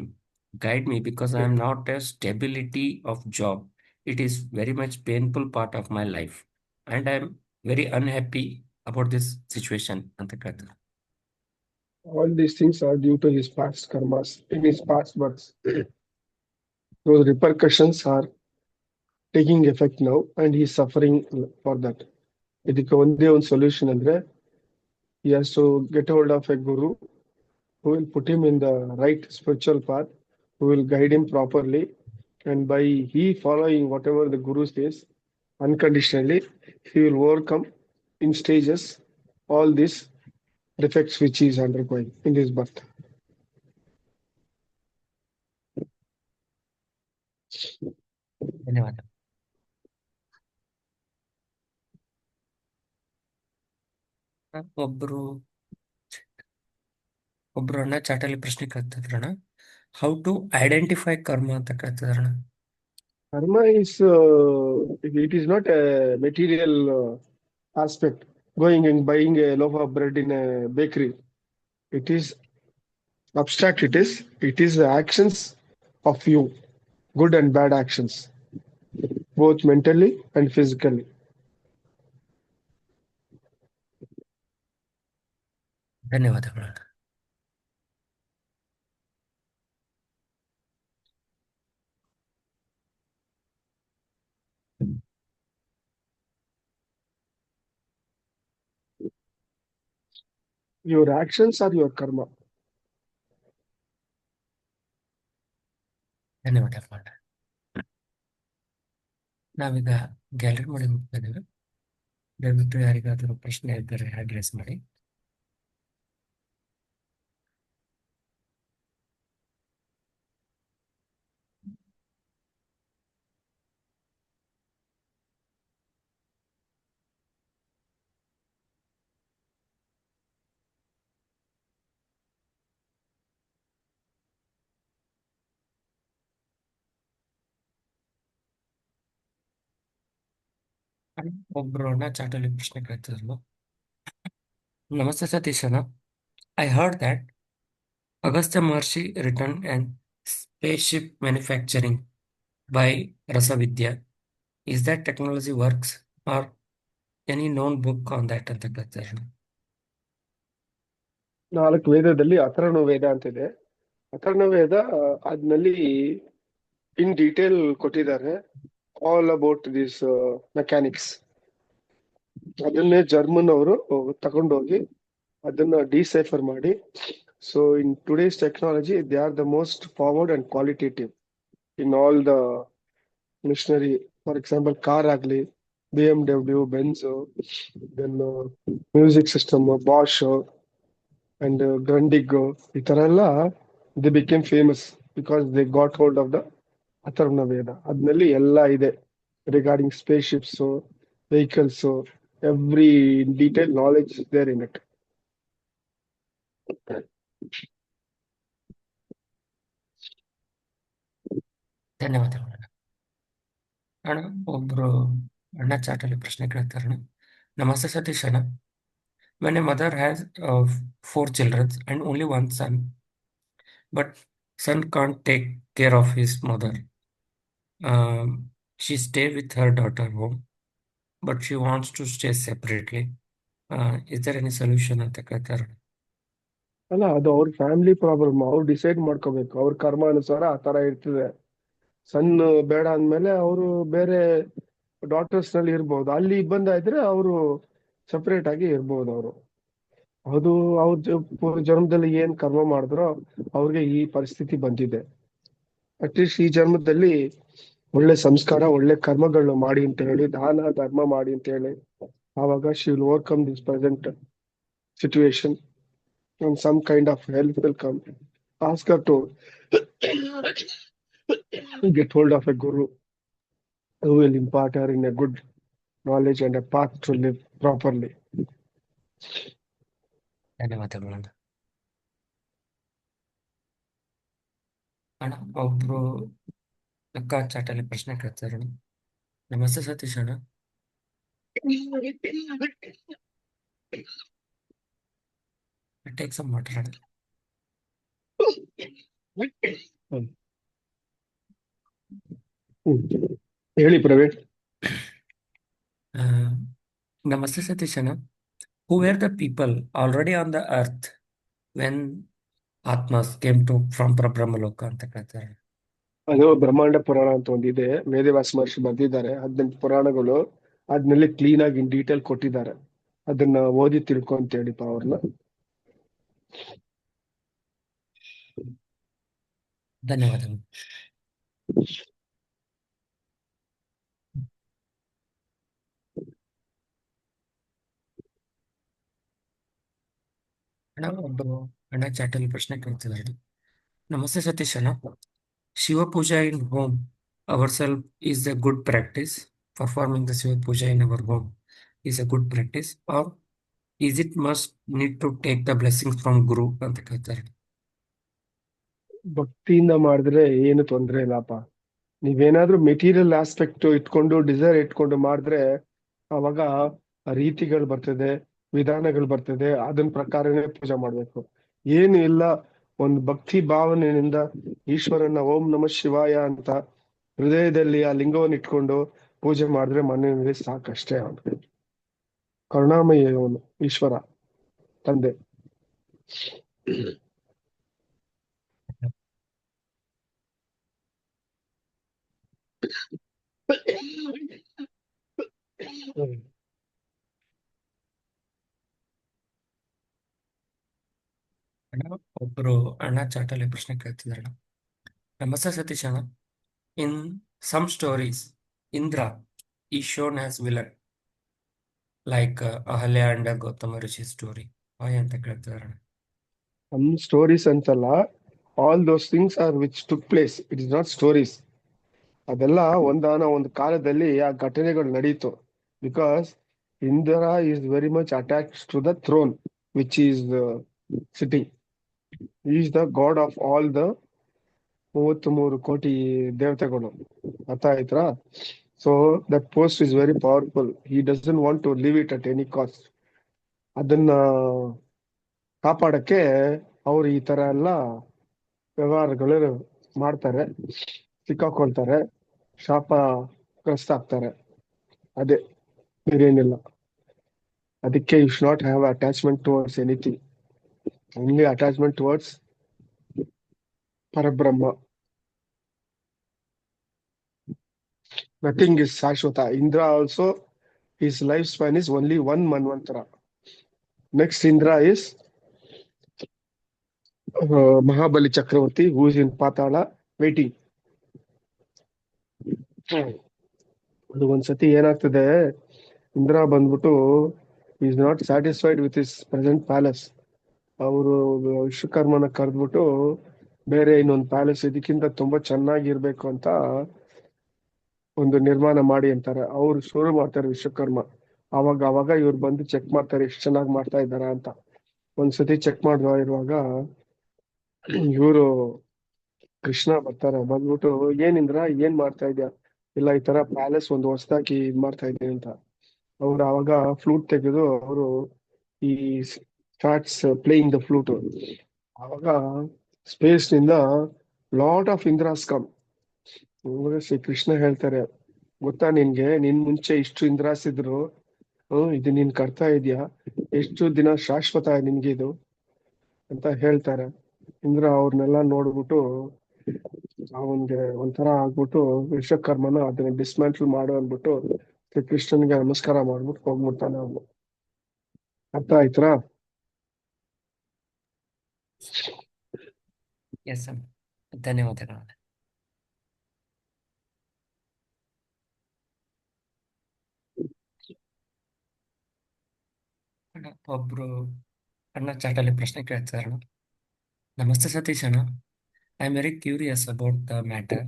Guide me, because I am not a stability of job. It is very much painful part of my life, and I am very unhappy about this situation. ಅಂತ ಕೇಳ್ತಾರೆ. All these things are due to his past karmas in his past births. Those repercussions are taking effect now and he is suffering for that. ಇದಕ್ಕೆ ಒಂದೇ ಒಂದು solution ಅಂದ್ರೆ, he has to get hold of a guru who will put him in the right spiritual path, who will guide him properly, and by he following whatever the guru says unconditionally, he will overcome in stages all these defects which he is undergoing in this birth. ಧನ್ಯವಾದ. ಒಬ್ರು ಅಣ್ಣ ಚಾಟಲ್ಲಿ ಪ್ರಶ್ನೆ ಕೇಳ್ತಿದ್ರಣ್ಣ, how to identify ಕರ್ಮ ಅಂತ ಕೇಳ್ತಿದ್ರಣ್ಣ. Karma is it is not a material aspect, going and buying a loaf of bread in a bakery. It is abstract. It is the actions of you, good and bad actions, both mentally and physically. ಧನ್ಯವಾದಗಳು. Your actions are your karma. ಧನ್ಯವಾದಗಳು. ನಾವೀಗ gallery ಮಾಡಿ ಹೋಗ್ತಾ ಇದ್ದೇವೆ. ದಯವಿಟ್ಟು ಯಾರಿಗಾದರೂ ಪ್ರಶ್ನೆ ಇದ್ದರೆ ಅಡ್ರೆಸ್ ಮಾಡಿ. ಒಬ್ರು ಅಣ್ಣ ಚಾಟಲ್ಲಿ ಪ್ರಶ್ನೆ ಕೇಳ್ತಿದ್ರು. ನಮಸ್ತೆ ಸತೀಶ್ ಅಣ್ಣ. I heard that Agastya Maharshi written an spaceship manufacturing by Rasavidya. Is that technology works or any known book on that ಅಂತ ಕೇಳ್ತಾರೆ ಅಣ್ಣ. 4 ವೇದದಲ್ಲಿ ಅಥರ್ವಣ ವೇದ ಅಂತಿದೆ. ಅಥರ್ವಣ ವೇದ ಅದ್ನಲ್ಲಿ ಇನ್ ಡೀಟೇಲ್ ಕೊಟ್ಟಿದ್ದಾರೆ ಆಲ್ ಅಬೌಟ್ ದಿಸ್ ಮೆಕ್ಯಾನಿಕ್ಸ್. ಅದನ್ನೇ ಜರ್ಮನ್ ಅವರು ತಗೊಂಡೋಗಿ ಅದನ್ನ ಡಿಸೈಫರ್ ಮಾಡಿ, so in today's technology they are the most forward and qualitative in all the machinery. For example car ಆಗ್ಲಿ, BMW, Benz, then music system Bosch and Grundig, ಈ ತರ ಎಲ್ಲ they became famous because they got hold of the Atharvana Veda. ಅದ್ನಲ್ಲಿ ಎಲ್ಲ ಇದೆ regarding space ships, vehicles, every detail knowledge is there in it. ಧನ್ಯವಾದಗಳು ಅಣ್ಣ. ಅಣ್ಣ ಒಬ್ರು ಅಣ್ಣ ಚಾಟಲ್ಲಿ ಪ್ರಶ್ನೆ ಕೇಳ್ತಾರೆ ಅಣ್ಣ. ನಮಸ್ತೆ ಸತೀಶ್ ಅಣ್ಣ. When a mother has 4 children and only one son, but son can't take care of his mother, she stay with her daughter home, but she wants to stay separately. Is there any solution ಅಂತ ಕೇಳ್ತಾರೆ? ಅಲ್ಲ, ಅದು ಅವ್ರ family problem, ಅವ್ರು decide ಮಾಡ್ಕೋಬೇಕು. ಅವ್ರ ಕರ್ಮಾನುಸಾರ ಆ ತರ ಇರ್ತದೆ. ಸಣ್ಣ ಬೇಡ ಅಂದ್ಮೇಲೆ ಅವರು ಬೇರೆ ಡಾಕ್ಟರ್ಸ್ ನಲ್ಲಿ ಇರ್ಬೋದು. ಅಲ್ಲಿ ಇಬ್ಬಂದ ಇದ್ರೆ ಅವರು ಸಪರೇಟ್ ಆಗಿ ಇರ್ಬೋದು. ಅವರು ಅದು ಅವ್ರ ಜನ್ಮದಲ್ಲಿ ಏನ್ ಕರ್ಮ ಮಾಡಿದ್ರೋ ಅವ್ರಿಗೆ ಈ ಪರಿಸ್ಥಿತಿ ಬಂದಿದೆ. ಅಟ್ಲೀಸ್ಟ್ ಈ ಜನ್ಮದಲ್ಲಿ ಒಳ್ಳೆ ಸಂಸ್ಕಾರ, ಒಳ್ಳೆ ಕರ್ಮಗಳು ಮಾಡಿ ಅಂತ ಹೇಳಿ, ದಾನ ಧರ್ಮ ಮಾಡಿ ಅಂತ ಹೇಳಿ, ಆವಾಗ she will overcome this present situation and some kind of help will come. Ask her to get hold of a guru who will impart her in a good knowledge and a path to live properly. ಧನ್ಯವಾದಗಳು ಅಣ್ಣ. ಅಣ್ಣ ಒಬ್ರು ಅಕ್ಕ ಚಾಟಲ್ಲಿ ಪ್ರಶ್ನೆ ಕೇಳ್ತಾರೆ ಅಣ್ಣ. ನಮಸ್ತೆ ಸತೀಶ್ ಅಣ್ಣ. Take some water ಅಣ್ಣ. ಹೇಳಿ ಪ್ರವೀಣ್. Namaste Satish ಅಣ್ಣ. Who were the people already on the earth when Atmas came to from Brahmaloka ಅಂತ ಕೇಳ್ತಾರೆ? ಅದು ಬ್ರಹ್ಮಾಂಡ ಪುರಾಣ ಅಂತ ಒಂದಿದೆ, ವೇದವ್ಯಾಸ ಮಹರ್ಷಿ ಬರ್ದಿದ್ದಾರೆ. 18 ಪುರಾಣಗಳು ಅದ್ನಲ್ಲಿ ಕ್ಲೀನ್ ಆಗಿ ಇನ್ ಡೀಟೇಲ್ ಕೊಟ್ಟಿದ್ದಾರೆ. ಅದನ್ನ ಓದಿ ತಿಳ್ಕೊ ಅಂತ ಹೇಳಿಪ್ಪ ಅವ್ರನ್ನ. ಧನ್ಯವಾದಗಳು. ಅಣ್ಣ ಒಬ್ಬರು ಅಣ್ಣ ಚಾಟಲ್ಲಿ ಪ್ರಶ್ನೆ ಕೇಳ್ತಿದ್ದಾರೆ. ನಮಸ್ತೆ ಸತೀಶ್ ಅಣ್ಣ. ಶಿವ ಪೂಜಾ in home ourselves is a good practice. Performing the Shiva puja in our home is a good practice, or is it must need to take the blessings from Guru ಅಂತ ಕೇಳ್ತಾರೆ? ಭಕ್ತಿಯಿಂದ ಮಾಡಿದ್ರೆ ಏನು ತೊಂದ್ರೆ ಇಲ್ಲಪ್ಪ. ನೀವೇನಾದ್ರೂ ಮೆಟೀರಿಯಲ್ ಆಸ್ಪೆಕ್ಟ್ ಇಟ್ಕೊಂಡು, desire ಇಟ್ಕೊಂಡು ಮಾಡಿದ್ರೆ ಅವಾಗ ರೀತಿಗಳು ಬರ್ತದೆ, ವಿಧಾನಗಳು ಬರ್ತದೆ. ಅದನ್ನ ಪ್ರಕಾರನೇ ಪೂಜೆ ಮಾಡ್ಬೇಕು. ಏನು ಇಲ್ಲ, ಒಂದು ಭಕ್ತಿ ಭಾವನೆಯಿಂದ ಈಶ್ವರನ ಓಂ ನಮಃ ಶಿವಾಯ ಅಂತ ಹೃದಯದಲ್ಲಿ ಆ ಲಿಂಗವನ್ನು ಇಟ್ಕೊಂಡು ಪೂಜೆ ಮಾಡಿದ್ರೆ ಮನೆಯಲ್ಲಿ ಸಾಕಷ್ಟೇ. ಅವನು ಕರುಣಾಮಯ, ಅವನು ಈಶ್ವರ ತಂದೆ. ಅಣ್ಣ ಒಬ್ರು ಅಣ್ಣ ಚಾಟಲ್ಲಿ ಪ್ರಶ್ನೆ ಕೇಳ್ತಿದಾರಣ್ಣ. ನಮಸ್ತೆ ಸತೀಶ್ ಅಣ್ಣ. In some stories Indra is shown as villain, like Ahalya and Gautama Rishi story. Why ಅಂತ ಕೇಳ್ತಿದಾರಣ್ಣ? ಸಮ್ ಸ್ಟೋರೀಸ್ ಅಂತಲ್ಲ, all those things are which took place. It is not stories. ಅದೆಲ್ಲ ಒಂದು ಕಾಲದಲ್ಲಿ ಆ ಘಟನೆಗಳು ನಡೀತು. Because Indra is very much attached to the throne which is sitting. Is the god of all the 33 koti ದೇವತೆಗಳು. ಅರ್ಥ ಆಯ್ತಾ? So that post is very powerful. He doesn't want to leave it at any cost. ಅದನ್ನ ಕಾಪಾಡಕ್ಕೆ ಅವ್ರು ಈ ತರ ಎಲ್ಲ ವ್ಯವಹಾರಗಳು ಮಾಡ್ತಾರೆ, ಸಿಕ್ಕಾಕೊಳ್ತಾರೆ, ಶಾಪಗ್ರಸ್ತ ಆಗ್ತಾರೆ. ಅದೇ ಬೇರೇನಿಲ್ಲ. ಅದಕ್ಕೆ you should not have attachment towards anything, only attachment towards Parabrahma. Nothing is Shashwata. Indra also, his lifespan is only one Manvantara. Next Indra is Mahabali Chakravarti, who is in Patala waiting. ಅದು ಒಂದ್ಸತಿ ಏನಾಗ್ತದೆ, ಇಂದ್ರ ಬಂದ್ಬಿಟ್ಟು is not satisfied with is present palace. ಅವರು ವಿಶ್ವಕರ್ಮನ ಕರೆದ್ಬಿಟ್ಟು ಬೇರೆ ಇನ್ನೊಂದು palace ಇದಕ್ಕಿಂತ ತುಂಬಾ ಚೆನ್ನಾಗಿರ್ಬೇಕು ಅಂತ ಒಂದು ನಿರ್ಮಾಣ ಮಾಡಿ ಅಂತಾರೆ. ಅವ್ರು ಶುರು ಮಾಡ್ತಾರೆ ವಿಶ್ವಕರ್ಮ. ಅವಾಗ ಇವ್ರು ಬಂದು ಚೆಕ್ ಮಾಡ್ತಾರೆ ಎಷ್ಟು ಚೆನ್ನಾಗಿ ಮಾಡ್ತಾ ಇದ್ದಾರ ಅಂತ. ಒಂದ್ಸತಿ ಚೆಕ್ ಮಾಡ್ತಾ ಇರುವಾಗ ಇವರು ಕೃಷ್ಣ ಬರ್ತಾರೆ. ಬಂದ್ಬಿಟ್ಟು ಏನಿಂದ್ರ ಏನ್ ಮಾಡ್ತಾ ಇದ್ಯಾ? ಇಲ್ಲ, ಈ ತರ ಪ್ಯಾಲೇಸ್ ಒಂದು ಹೊಸದಾಗಿ ಇದ್ ಮಾಡ್ತಾ ಇದ್ದೀನಿ ಅಂತ. ಅವ್ರು ಅವಾಗ ಫ್ಲೂಟ್ ತೆಗೆದು ಅವರು ಈ ಸ್ಟಾರ್ಟ್ಸ್ ಪ್ಲೇಯಿಂಗ್ ದ ಫ್ಲೂಟ್. ಅವಾಗ ಸ್ಪೇಸ್ ನಿಂದ lot of Indras come. Shri Krishna ಹೇಳ್ತಾರೆ, ಗೊತ್ತಾ ನಿನ್ಗೆ, ನಿನ್ ಮುಂಚೆ ಇಷ್ಟು ಇಂದ್ರಾಸ್ ಇದ್ರು, ಇದು ನೀನ್ ಕರ್ತಾ ಇದೀಯಾ, ಎಷ್ಟು ದಿನ ಶಾಶ್ವತ ನಿನ್ಗೆ ಇದು ಅಂತ ಹೇಳ್ತಾರೆ. ಇಂದ್ರ ಅವ್ರನ್ನೆಲ್ಲ ನೋಡ್ಬಿಟ್ಟು ಅವನ್ಗೆ ಒಂಥರ ಆಗ್ಬಿಟ್ಟು ವಿಶ್ವಕರ್ಮನ ಅದನ್ನ ಡಿಸ್ಮ್ಯಾಂಟಲ್ ಮಾಡು ಅಂದ್ಬಿಟ್ಟು ಶ್ರೀ ಕೃಷ್ಣನ್ಗೆ ನಮಸ್ಕಾರ ಮಾಡ್ಬಿಟ್ಟು ಹೋಗ್ಬಿಡ್ತಾನೆ ಅವನು. ಅರ್ಥ ಆಯ್ತಾ? ಎಸ್ ಸರ್, ಧನ್ಯವಾದಗಳು. ಒಬ್ರು ಅಣ್ಣ ಚಾಟಲ್ಲಿ ಪ್ರಶ್ನೆ ಕೇಳ್ತಾರೆ. ನಮಸ್ತೆ ಸತೀಶ್ ಅಣ್ಣ, I am very curious about the matter.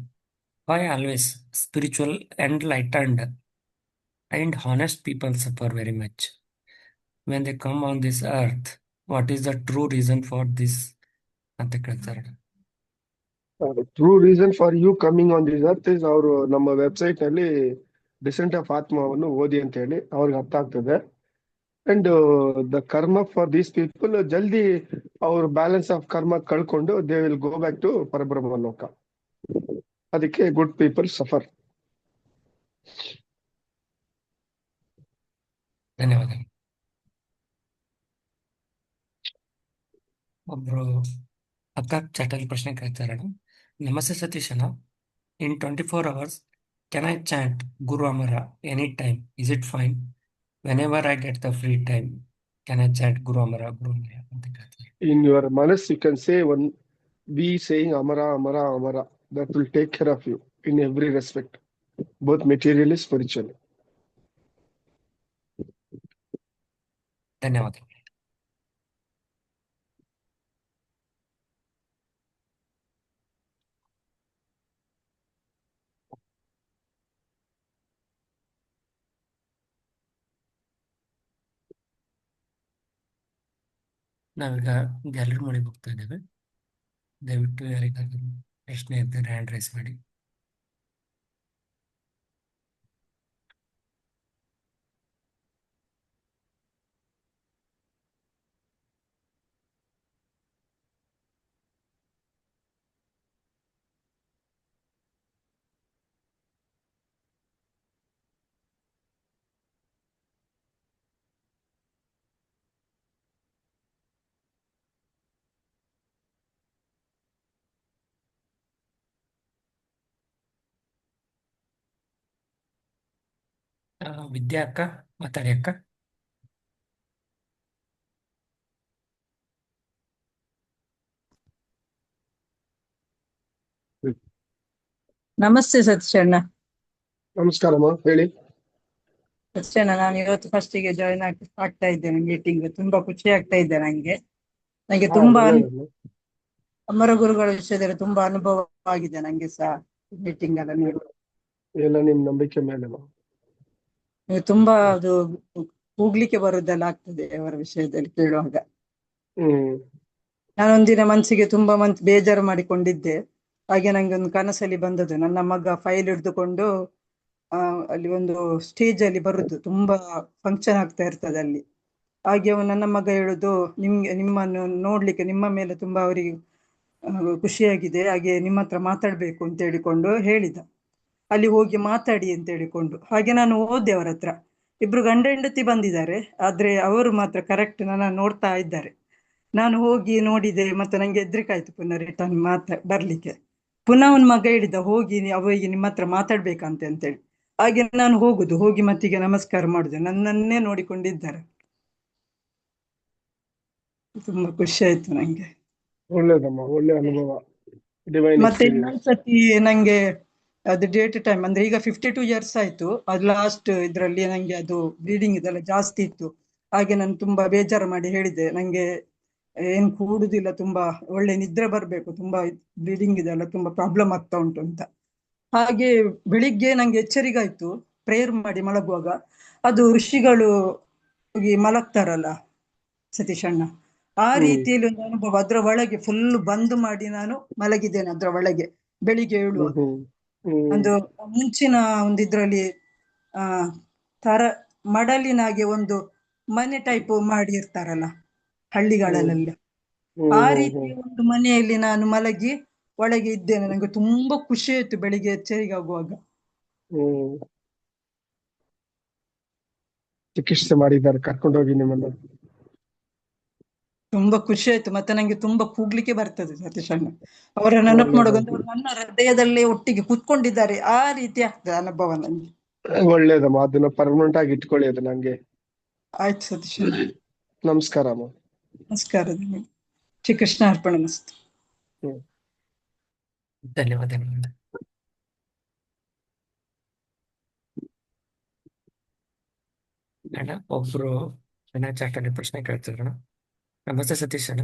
Why always spiritual and lightened and honest people suffer very much when they come on this earth? What is the true reason for this ಅಂತ ಕೇಳ್ತಾರೆ. True reason for you coming on this earth is, ಅವರು ನಮ್ಮ website ನಲ್ಲಿ decent of ಆತ್ಮವನ್ನು ಓದಿ ಅಂತ ಹೇಳಿ ಅವ್ರಿಗೆ ಅರ್ಥ ಆಗ್ತದೆ. And the karma for these people, ಜಲ್ದಿ ಅವ್ರ ಬ್ಯಾಲೆನ್ಸ್ ಆಫ್ ಕರ್ಮ ಕಳ್ಕೊಂಡು they will go back to Parabrahma loka. ಅದಕ್ಕೆ ಗುಡ್ ಪೀಪಲ್ ಸಫರ್. ಧನ್ಯವಾದಗಳು. ಒಬ್ರು ಅಕ್ಕ ಚಾಟಲ್ಲಿ ಪ್ರಶ್ನೆ ಕೇಳ್ತಾರೆ. ನಮಸ್ತೆ ಸತೀಶ್ ಅಣ್ಣ, in 24 hours can I chant Guru Amara any time? Is it fine? whenever I get the free time, can I chant Guru Amara, Guru Amara ಅಂತ ಕೇಳ್ತಾರೆ. In your manas you can say one, be saying Amara Amara Amara. That will take care of you in every respect, both materially, spiritually. ಧನ್ಯವಾದಗಳು. ನಾವೀಗ gallery ಮಾಡಿ ಹೋಗ್ತಾ ಇದ್ದೇವೆ. ದಯವಿಟ್ಟು ಯಾರಿಗಾದ್ರೂ ಪ್ರಶ್ನೆ ಇದ್ದರೆ ಹ್ಯಾಂಡ್ ರೈಸ್ ಮಾಡಿ. ವಿದ್ಯಾ ಅಕ್ಕ ಮಾತಾಡಿ ಅಕ್ಕ. ನಮಸ್ತೆ ಸತ್ಯಣ್ಣ. ನಮಸ್ಕಾರಮ್ಮ, ಹೇಳಿ. ಸತ್ಯಣ್ಣ, ನಾನು ಇವತ್ತು ಫಸ್ಟಿಗೆ ಜಾಯಿನ್ ಆಗ್ತಾ ಇದ್ದೇನೆ ಮೀಟಿಂಗ್. ತುಂಬಾ ಖುಷಿ ಆಗ್ತಾ ಇದೆ ನಂಗೆ ತುಂಬಾ ಅಮರ ಗುರುಗಳ ವಿಷಯದಲ್ಲಿ ತುಂಬಾ ಅನುಭವ ಆಗಿದೆ ನಂಗೆ ಸಹ ಮೀಟಿಂಗ್ ಎಲ್ಲ ನೀವು. ಎಲ್ಲ ನಿಮ್ ನಂಬಿಕೆ ಮೇಲೆ ನೀವು ತುಂಬಾ ಅದು ಹೋಗ್ಲಿಕ್ಕೆ ಬರುದೆಲ್ಲ ಆಗ್ತದೆ ಅವರ ವಿಷಯದಲ್ಲಿ ಕೇಳುವಾಗ. ನಾನೊಂದಿನ ಮನಸ್ಸಿಗೆ ತುಂಬಾ ಬೇಜಾರು ಮಾಡಿಕೊಂಡಿದ್ದೆ. ಹಾಗೆ ನಂಗೆ ಒಂದು ಕನಸಲ್ಲಿ ಬಂದದ್ದು, ನನ್ನ ಮಗ ಫೈಲ್ ಹಿಡಿದುಕೊಂಡು ಅಲ್ಲಿ ಒಂದು ಸ್ಟೇಜ್ ಅಲ್ಲಿ ಬರುದು, ತುಂಬಾ ಫಂಕ್ಷನ್ ಆಗ್ತಾ ಇರ್ತದೆ ಅಲ್ಲಿ. ಹಾಗೆ ನನ್ನ ಮಗ ಹೇಳುದು, ನಿಮ್ಮನ್ನು ನೋಡ್ಲಿಕ್ಕೆ ನಿಮ್ಮ ಮೇಲೆ ತುಂಬಾ ಅವರಿಗೆ ಖುಷಿಯಾಗಿದೆ, ಹಾಗೆ ನಿಮ್ಮ ಹತ್ರ ಮಾತಾಡ್ಬೇಕು ಅಂತ ಹೇಳಿಕೊಂಡು ಹೇಳಿದ. ಅಲ್ಲಿ ಹೋಗಿ ಮಾತಾಡಿ ಅಂತ ಹೇಳಿಕೊಂಡು ಹಾಗೆ ನಾನು ಹೋದೆ ಅವರ ಹತ್ರ. ಇಬ್ರು ಗಂಡ ಹೆಂಡತಿ ಬಂದಿದ್ದಾರೆ, ಆದ್ರೆ ಅವರು ಮಾತ್ರ ಕರೆಕ್ಟ್ ನನ್ನ ನೋಡ್ತಾ ಇದ್ದಾರೆ. ನಾನು ಹೋಗಿ ನೋಡಿದೆ, ಮತ್ತೆ ನಂಗೆ ಹೆದ್ರಿಕೆ ಆಯ್ತು ಪುನಃ ರಿಟರ್ನ್ ಬರ್ಲಿಕ್ಕೆ. ಪುನಃ ಅವನ ಮಗ ಹೇಳಿದ, ಹೋಗಿ ಅವರಿಗೆ ನಿಮ್ಮ ಹತ್ರ ಮಾತಾಡ್ಬೇಕಂತೆ ಅಂತೇಳಿ. ಹಾಗೆ ನಾನು ಹೋಗಿ ಮತ್ತೀಗ ನಮಸ್ಕಾರ ಮಾಡುದು, ನನ್ನನ್ನೇ ನೋಡಿಕೊಂಡಿದ್ದಾರೆ. ತುಂಬಾ ಖುಷಿ ಆಯ್ತು ನಂಗೆ. ಒಳ್ಳೇದಮ್ಮ, ಒಳ್ಳೆ ಅನುಭವ, ಡಿವೈನ್ ಮತ್ತೆ ಎಕ್ಸ್ಪೀರಿಯನ್ಸ್. ಇನ್ನೊಂದ್ಸತಿ ನಂಗೆ ಅದು ಡೇಟ್ ಟೈಮ್ ಅಂದ್ರೆ ಈಗ 52 years ಆಯ್ತು. ಅದು ಲಾಸ್ಟ್ ಇದ್ರಲ್ಲಿ ನಂಗೆ ಅದು ಬ್ಲೀಡಿಂಗ್ ಇದೆಲ್ಲ ಜಾಸ್ತಿ ಇತ್ತು. ಹಾಗೆ ನಾನು ತುಂಬಾ ಬೇಜಾರು ಮಾಡಿ ಹೇಳಿದೆ, ನಂಗೆ ಏನ್ ಕೂಡುದಿಲ್ಲ, ತುಂಬಾ ಒಳ್ಳೆ ನಿದ್ರೆ ಬರ್ಬೇಕು, ತುಂಬಾ ಬ್ಲೀಡಿಂಗ್ ಇದೆಲ್ಲ ತುಂಬಾ ಪ್ರಾಬ್ಲಮ್ ಆಗ್ತಾ ಉಂಟು ಅಂತ. ಹಾಗೆ ಬೆಳಿಗ್ಗೆ ನಂಗೆ ಎಚ್ಚರಿಗಾಯ್ತು, ಪ್ರೇಯರ್ ಮಾಡಿ ಮಲಗುವಾಗ. ಅದು ಋಷಿಗಳು ಹೋಗಿ ಮಲಗ್ತಾರಲ್ಲ ಸತೀಶ್ ಅಣ್ಣ, ಆ ರೀತಿಯಲ್ಲಿ ಒಂದು ಅನುಭವ. ಅದ್ರ ಒಳಗೆ ಫುಲ್ ಬಂದ್ ಮಾಡಿ ನಾನು ಮಲಗಿದ್ದೇನೆ ಅದ್ರ ಒಳಗೆ ಬೆಳಿಗ್ಗೆ ಏಳುವಾಗ. ಒಂದು ಮುಂಚಿನ ಒಂದು ಇದ್ರಲ್ಲಿ ತರ ಮಡಲಿನಾಗೆ ಒಂದು ಮನೆ ಟೈಪ್ ಮಾಡಿ ಇರ್ತಾರಲ್ಲ ಹಳ್ಳಿಗಳಲ್ಲೆಲ್ಲ, ಆ ರೀತಿಯ ಒಂದು ಮನೆಯಲ್ಲಿ ನಾನು ಮಲಗಿ ಒಳಗೆ ಇದ್ದೇನೆ. ನಂಗೆ ತುಂಬಾ ಖುಷಿ ಆಯ್ತು ಬೆಳಿಗ್ಗೆ ಎಚ್ಚರಿಕೆ ಆಗುವಾಗ. ಚಿಕಿತ್ಸೆ ಮಾಡಿದ್ದಾರೆ, ಕರ್ಕೊಂಡೋಗಿ ನಿಮ್ಮನ್ನ. ತುಂಬಾ ಖುಷಿ ಆಯ್ತು. ಮತ್ತೆ ನಂಗೆ ತುಂಬಾ ಕೂಗ್ಲಿಕ್ಕೆ ಬರ್ತದೆ ಸತೀಶ್ ಅಣ್ಣ. ಅವರ ನೆನಪು ಮಾಡೋದಂದ್ರೆ ಅವ್ರು ನನ್ನ ಹೃದಯದಲ್ಲೇ ಒಟ್ಟಿಗೆ ಕೂತ್ಕೊಂಡಿದ್ದಾರೆ, ಆ ರೀತಿ ಆಗ್ತದೆ ಅನುಭವ ನಂಗೆ. ಒಳ್ಳೇದಮ್ಮ, ಅದನ್ನ ಪರ್ಮನೆಂಟ್ ಆಗಿ ಇಟ್ಕೊಳ್ಳಿ ಅದು ನಂಗೆ. ಆಯ್ತು ಸತೀಶ್ ಅಣ್ಣ, ನಮಸ್ಕಾರ ಅಮ್ಮ. ನಮಸ್ಕಾರ. ಶ್ರೀಕೃಷ್ಣ ಅರ್ಪಣಮಸ್ತು. ಧನ್ಯವಾದಗಳು. ಅಣ್ಣ ಒಬ್ರು ಚಾಟಲ್ಲಿ ಪ್ರಶ್ನೆ ಕೇಳ್ತಿದ್ರಣ. ನಮಸ್ತೆ ಸತೀಶ್ ಅಣ್ಣ,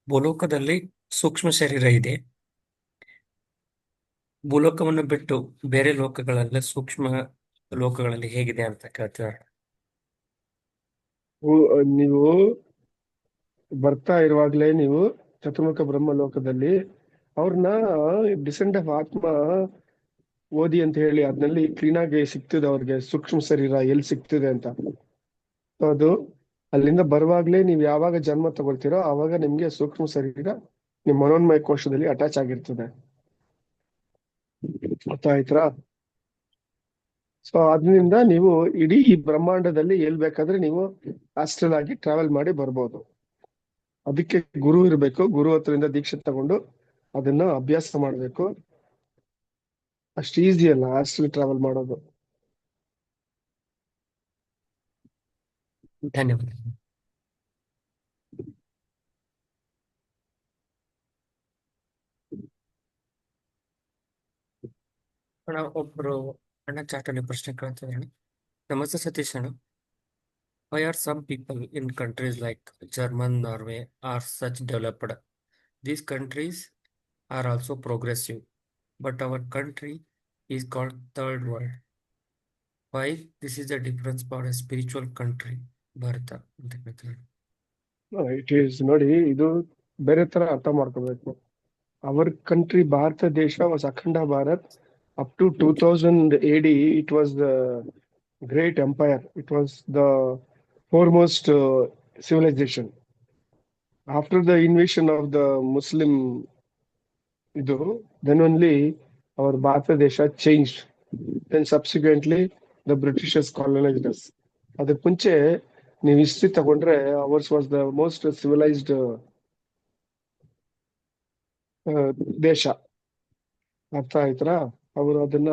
ಭೂಲೋಕದಲ್ಲಿ ಸೂಕ್ಷ್ಮ ಶರೀರ ಇದೆ, ಭೂಲೋಕವನ್ನು ಬಿಟ್ಟು ಬೇರೆ ಲೋಕಗಳಲ್ಲಿ ಸೂಕ್ಷ್ಮ ಲೋಕಗಳಲ್ಲಿ ಹೇಗಿದೆ ಅಂತ ಕೇಳ್ತಿದ್ದಾರೆ. ನೀವು ಬರ್ತಾ ಇರುವಾಗ್ಲೇ ನೀವು ಚತುರ್ಮುಖ ಬ್ರಹ್ಮ ಲೋಕದಲ್ಲಿ ಅವ್ರನ್ನ ಡಿಸೆಂಟ್ ಆಫ್ ಆತ್ಮ ಓದಿ ಅಂತ ಹೇಳಿ ಅದ್ರಲ್ಲಿ ಕ್ಲೀನ್ ಆಗಿ ಸಿಗ್ತದೆ ಅವ್ರಿಗೆ ಸೂಕ್ಷ್ಮ ಶರೀರ ಎಲ್ಲಿ ಸಿಗ್ತದೆ ಅಂತ. ಅದು ಅಲ್ಲಿಂದ ಬರುವಾಗ್ಲೇ ನೀವು ಯಾವಾಗ ಜನ್ಮ ತಗೊಳ್ತೀರೋ ಆವಾಗ ನಿಮ್ಗೆ ಸೂಕ್ಷ್ಮ ಶರೀರ ನಿಮ್ ಮನೋನ್ಮಯ ಕೋಶದಲ್ಲಿ ಅಟ್ಯಾಚ್ ಆಗಿರ್ತದೆ, ಗೊತ್ತಾಯ್ತಾ? ಸೊ ಅದರಿಂದ ನೀವು ಇಡೀ ಈ ಬ್ರಹ್ಮಾಂಡದಲ್ಲಿ ಎಲ್ ಬೇಕಾದ್ರೆ ನೀವು ಆಸ್ಟ್ರಲ್ ಆಗಿ ಟ್ರಾವೆಲ್ ಮಾಡಿ ಬರ್ಬೋದು. ಅದಕ್ಕೆ ಗುರು ಇರ್ಬೇಕು, ಗುರು ಹತ್ರದಿಂದ ದೀಕ್ಷೆ ತಗೊಂಡು ಅದನ್ನ ಅಭ್ಯಾಸ ಮಾಡ್ಬೇಕು. ಅಷ್ಟು ಈಸಿ ಅಲ್ಲ ಆಸ್ಟ್ರಲ್ ಟ್ರಾವೆಲ್ ಮಾಡೋದು. ಧನ್ಯವಾದ. ಅಣ್ಣ ಒಬ್ರು ಚಾಟಲ್ಲಿ ಪ್ರಶ್ನೆ ಕೇಳ್ತಿದ್ದಾರೆ. ನಮಸ್ತೆ ಸತೀಶ್ ಅಣ್ಣ, why are some people in countries like German, Norway are such developed? These countries are also progressive, but our country is called third world. Why this is the difference for a spiritual country, Bharata ಅಂತ ಕೇಳ್ತಾರೆ. It is ನೋಡಿ, ಇದು ಬೇರೆ ತರ ಅರ್ಥ ಮಾಡ್ಕೋಬೇಕು. Our country Bharat desha was Akhanda Bharat up to 2000 AD. It was the great empire. It was the foremost civilization. After the invasion of the Muslim then only our Bharata Desha changed. Then subsequently the Britishers colonized us. ಅದಕ್ಕೆ ಮುಂಚೆ ನೀವು history ತಗೊಂಡ್ರೆ hours was the most civilised ದೇಶ. ಅರ್ಥ ಆಯ್ತಾ? ಅವರು ಅದನ್ನ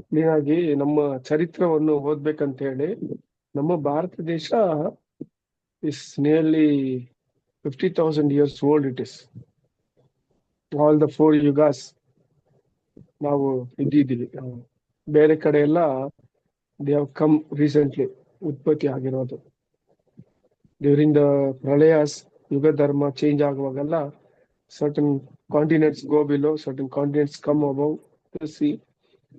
clean ಆಗಿ ನಮ್ಮ ಚರಿತ್ರವನ್ನು ಓದ್ಬೇಕಂತ ಹೇಳಿ, ನಮ್ಮ ಭಾರತ ದೇಶ is nearly 50,000 years old. It is all the 4 ಯುಗಾಸ್ ನಾವು ಇದ್ದಿದ್ದೀವಿ. ಬೇರೆ ಕಡೆ ಎಲ್ಲ ದೇ ಹ್ಯಾವ್ ಕಮ್ ರೀಸೆಂಟ್ಲಿ ಉತ್ಪತ್ತಿ ಆಗಿರೋದು. During the pralayas yuga dharma change ಆಗುವಾಗೆಲ್ಲ certain continents go below, certain continents come above the sea,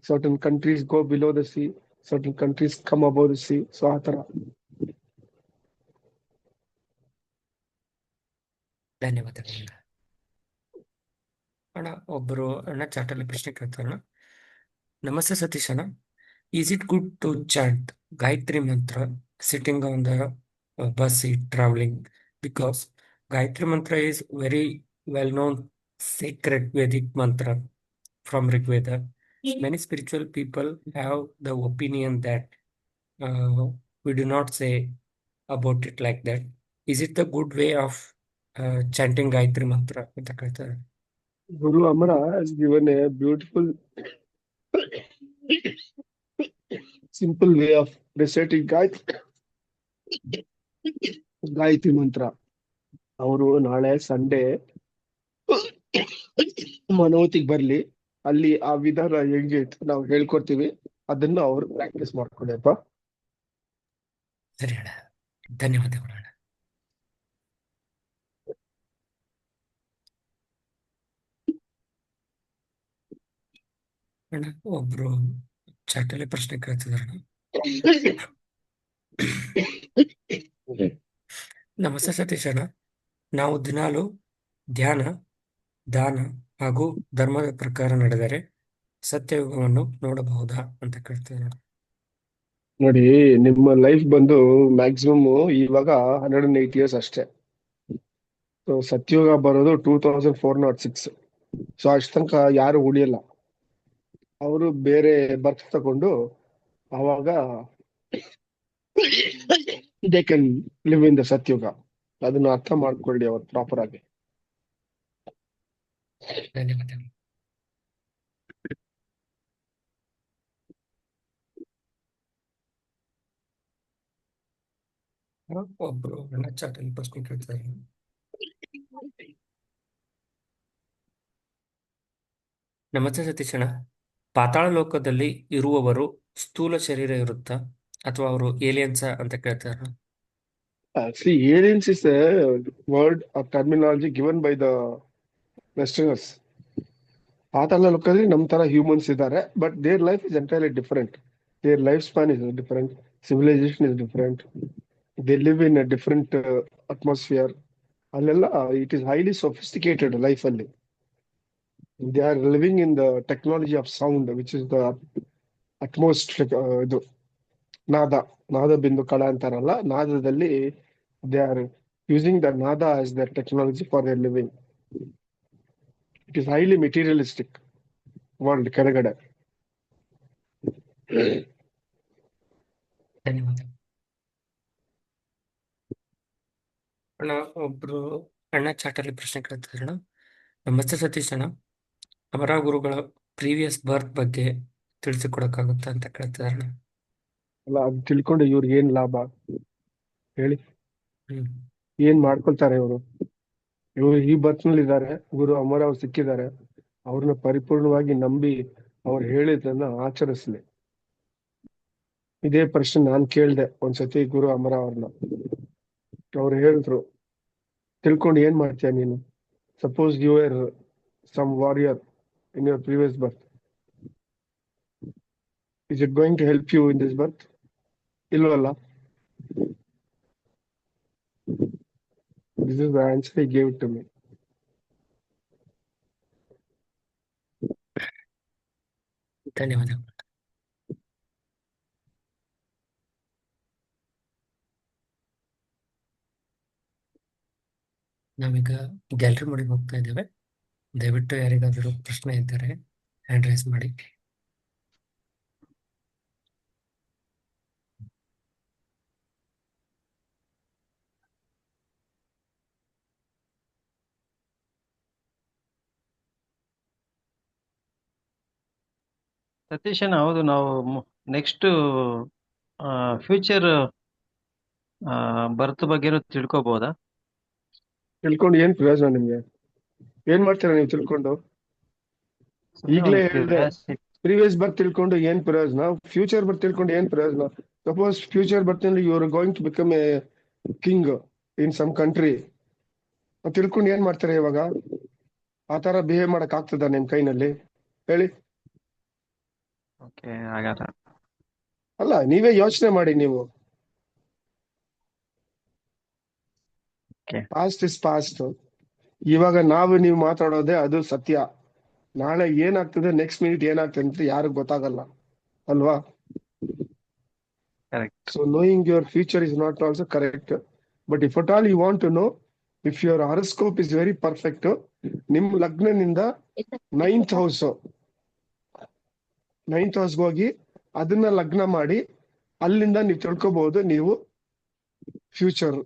certain countries go below the sea, certain countries come above the sea. So ಆ ತರ. ಧನ್ಯವಾದಗಳು ಅಣ್ಣ. ಒಬ್ಬರು ಚಾಟಲ್ಲಿ ಪ್ರಶ್ನೆ ಕೇಳ್ತಾರಣ್ಣ. ನಮಸ್ತೆ ಸತೀಶ್ ಅಣ್ಣ, Is it good to chant Gayatri Mantra sitting on the bus seat traveling? Because Gayatri Mantra is very well known sacred Vedic mantra from Rig Veda. Many spiritual people have the opinion that uh, we do not say about it like that. Is it the good way of chanting Gayatri Mantra? ಅಂತ ಕೇಳ್ತಾರೆ. Guru Amara has given a beautiful, simple way of reciting Gayatri ಮಂತ್ರ. ಅವರು ನಾಳೆ Sunday ಮನೋತಿಗೆ ಬರ್ಲಿ, ಅಲ್ಲಿ ಆ ವಿಧಾನ ಹೆಂಗೆ ನಾವು ಹೇಳ್ಕೊಡ್ತೀವಿ, ಅದನ್ನ ಅವ್ರು ಪ್ರಾಕ್ಟೀಸ್ ಮಾಡ್ಕೊಡಪ್ಪ. ಸರಿ ಅಣ್ಣ, ಧನ್ಯವಾದಗಳು ಅಣ್ಣ. ಅಣ್ಣ ಒಬ್ರು ಚಾಟಲ್ಲಿ ಪ್ರಶ್ನೆ ಕೇಳ್ತಿದಾರಣ್ಣ. ನಮಸ್ತೆ ಸತೀಶ್ ಅಣ್ಣ, ನಾವು ದಿನಾಲು ಧ್ಯಾನ, ದಾನ ಹಾಗೂ ಧರ್ಮದ ಪ್ರಕಾರ ನಡೆದರೆ ಸತ್ಯಯುಗವನ್ನು ನೋಡಬಹುದಾ ಅಂತ ಕೇಳ್ತಿದ್ದಾರೆ. ನೋಡಿ, ನಿಮ್ಮ ಲೈಫ್ ಬಂದು ಮ್ಯಾಕ್ಸಿಮಮ್ ಇವಾಗ 108 years ಅಷ್ಟೇ. ಸೊ ಸತ್ಯುಗ ಬರೋದು 2406. ಸೊ ಅಷ್ಟ ತನಕ ಯಾರು ಉಳಿಯಲ್ಲ. ಅವರು ಬೇರೆ ಬರ್ತ್ ತಗೊಂಡು ಅವಾಗ they can live in the Satyuga. ಅದನ್ನ ಅರ್ಥ ಮಾಡ್ಕೊಳ್ಳಿ ಅವ್ರು ಪ್ರಾಪರ್ ಆಗಿ. ಧನ್ಯವಾದಗಳು. ಒಬ್ರು ನನ್ನ ಚಾಟಲ್ಲಿ ಪ್ರಶ್ನೆ ಕೇಳ್ತಿದ್ದಾರೆ. ನಮಸ್ತೆ ಸತೀಶ್ ಅಣ್ಣ, ಪಾತಾಳ ಲೋಕದಲ್ಲಿ ಇರುವವರು ಸ್ಥೂಲ ಶರೀರ ಇರುತ್ತಾ ಅಥವಾ ಅವರು ಏಲಿಯನ್ಸ್ ಅಂತ ಕೇಳ್ತಾರೆ. See, aliens is a word or terminology given by the Westerners. ಪಾತಾಳ ಲೋಕದಲ್ಲಿ ನಮ್ಮ ತರ ಹ್ಯೂಮನ್ಸ್ ಇದ್ದಾರೆ, but their life is entirely different. Their life span is different, civilisation is different, they live in a different atmosphere. ಅಲ್ಲೆಲ್ಲ it is highly sophisticated life ಅಲ್ಲಿ. They are living in the technology of sound, which is the utmost ಇದು ನಾದ ಬಿಂದು ಕಳ ಅಂತಾರಲ್ಲ, ನಾದದಲ್ಲಿ they are using the ನಾದ as the technology for their living. It is highly materialistic world ಕೆಳಗಡೆ. ಧನ್ಯವಾದ ಅಣ್ಣ. ಒಬ್ರು ಅಣ್ಣ ಚಾಟಲ್ಲಿ ಪ್ರಶ್ನೆ ಕೇಳ್ತಿದ್ರು. ನಮಸ್ತೆ ಸತೀಶ್ ಅಣ್ಣ, ಅಮರ ಗುರುಗಳ ಪ್ರೀವಿಯಸ್ ಬರ್ತ್ ಬಗ್ಗೆ ತಿಳಿಸಿಕೊಡಕ್ಕಾಗುತ್ತಾ ಅಂತ ಕೇಳ್ತಿದಾರಣ್ಣ. ಅಲ್ಲ, ಅದು ತಿಳ್ಕೊಂಡು ಇವ್ರಿಗೆ ಏನ್ ಲಾಭ ಹೇಳಿ? ಏನ್ ಮಾಡ್ಕೊಳ್ತಾರೆ ಇವರು? ಈ ಬರ್ತ್ನಲ್ಲಿ ಇದ್ದಾರೆ, ಗುರು ಅಮರ ಅವ್ರು ಸಿಕ್ಕಿದ್ದಾರೆ, ಅವ್ರನ್ನ ಪರಿಪೂರ್ಣವಾಗಿ ನಂಬಿ ಅವ್ರು ಹೇಳಿದ್ದನ್ನ ಆಚರಿಸ್ಲಿ. ಇದೇ ಪ್ರಶ್ನೆ ನಾನ್ ಕೇಳ್ದೆ ಒಂದ್ಸತಿ ಗುರು ಅಮರ ಅವ್ರನ್ನ. ಅವ್ರು ಹೇಳಿದ್ರು, ತಿಳ್ಕೊಂಡು ಏನ್ ಮಾಡ್ತೀಯ ನೀನು? Suppose you are some warrior in your previous birth, is it going to help you in this birth? ಇಲ್ವಲ್ಲ. This is the answer he gave to me. ಧನ್ಯವಾದಗಳು. ನಾವೀಗ ಗ್ಯಾಲರಿ ಮೋಡಿಗೆ ಹೋಗ್ತಾ ಇದ್ದೇವೆ. ದಯವಿಟ್ಟು ಯಾರಿಗಾದರೂ ಪ್ರಶ್ನೆ ಇದ್ದರೆ ಹ್ಯಾಂಡ್ ರೈಸ್ ಮಾಡಿ. ಸತೀಶಣ್ಣ, ಹೌದು, ನಾವು ನೆಕ್ಸ್ಟ್ ಫ್ಯೂಚರ್ ಬರ್ತ್ ಬಗ್ಗೆನೂ ತಿಳ್ಕೊಬಹುದಾ? ತಿಳ್ಕೊಂಡು ಏನ್ ಪ್ರಯೋಜನ ನಿಮ್ಗೆ? ಏನ್ ಮಾಡ್ತೀರಾ ನೀವು ತಿಳ್ಕೊಂಡು? ಈಗಲೇ ಹೇಳಿದೆ, ಪ್ರೀವಿಯಸ್ ಬರ್ತ್ ತಿಳ್ಕೊಂಡು ಏನ್ ಪ್ರಯೋಜನ? ಫ್ಯೂಚರ್ ಬರ್ತ್ ತಿಳ್ಕೊಂಡು ಏನ್ ಪ್ರಯೋಜನ? ಸಪೋಸ್ ಫ್ಯೂಚರ್ ಬರ್ತ್ ನಲ್ಲಿ you are going to become a king in some country, ತಿಳ್ಕೊಂಡು ಏನ್ ಮಾಡ್ತಾರೆ ಇವಾಗ? ಆ ತರ ಬಿಹೇವ್ ಮಾಡಕ್ ಆಗ್ತದ ನಿಮ್ ಕೈನಲ್ಲಿ ಹೇಳಿ? ಓಕೆ, ಆಗಲ್ಲ. ಅಲ್ಲ, ನೀವೇ ಯೋಚನೆ ಮಾಡಿ. ನೀವು ಪಾಸ್ಟ್ ಇಸ್ ಪಾಸ್ಟ್. ಇವಾಗ ನೀವು ಮಾತಾಡೋದೇ ಅದು ಸತ್ಯ. ನಾಳೆ ಏನಾಗ್ತದೆ, ನೆಕ್ಸ್ಟ್ ಮಿನಿಟ್ ಏನಾಗ್ತದೆ ಅಂತ ಯಾರಿಗ್ ಗೊತ್ತಾಗಲ್ಲ ಅಲ್ವಾ? Correct. So knowing your future is not also correct. But if at all you want to know, if your horoscope is very perfect, ನಿಮ್ ಲಗ್ನನಿಂದ 9th house ಹೋಗಿ ಅದನ್ನ ಲಗ್ನ ಮಾಡಿ ಅಲ್ಲಿಂದ ನೀವು ತಿಳ್ಕೊಬಹುದು ನೀವು ಫ್ಯೂಚರ್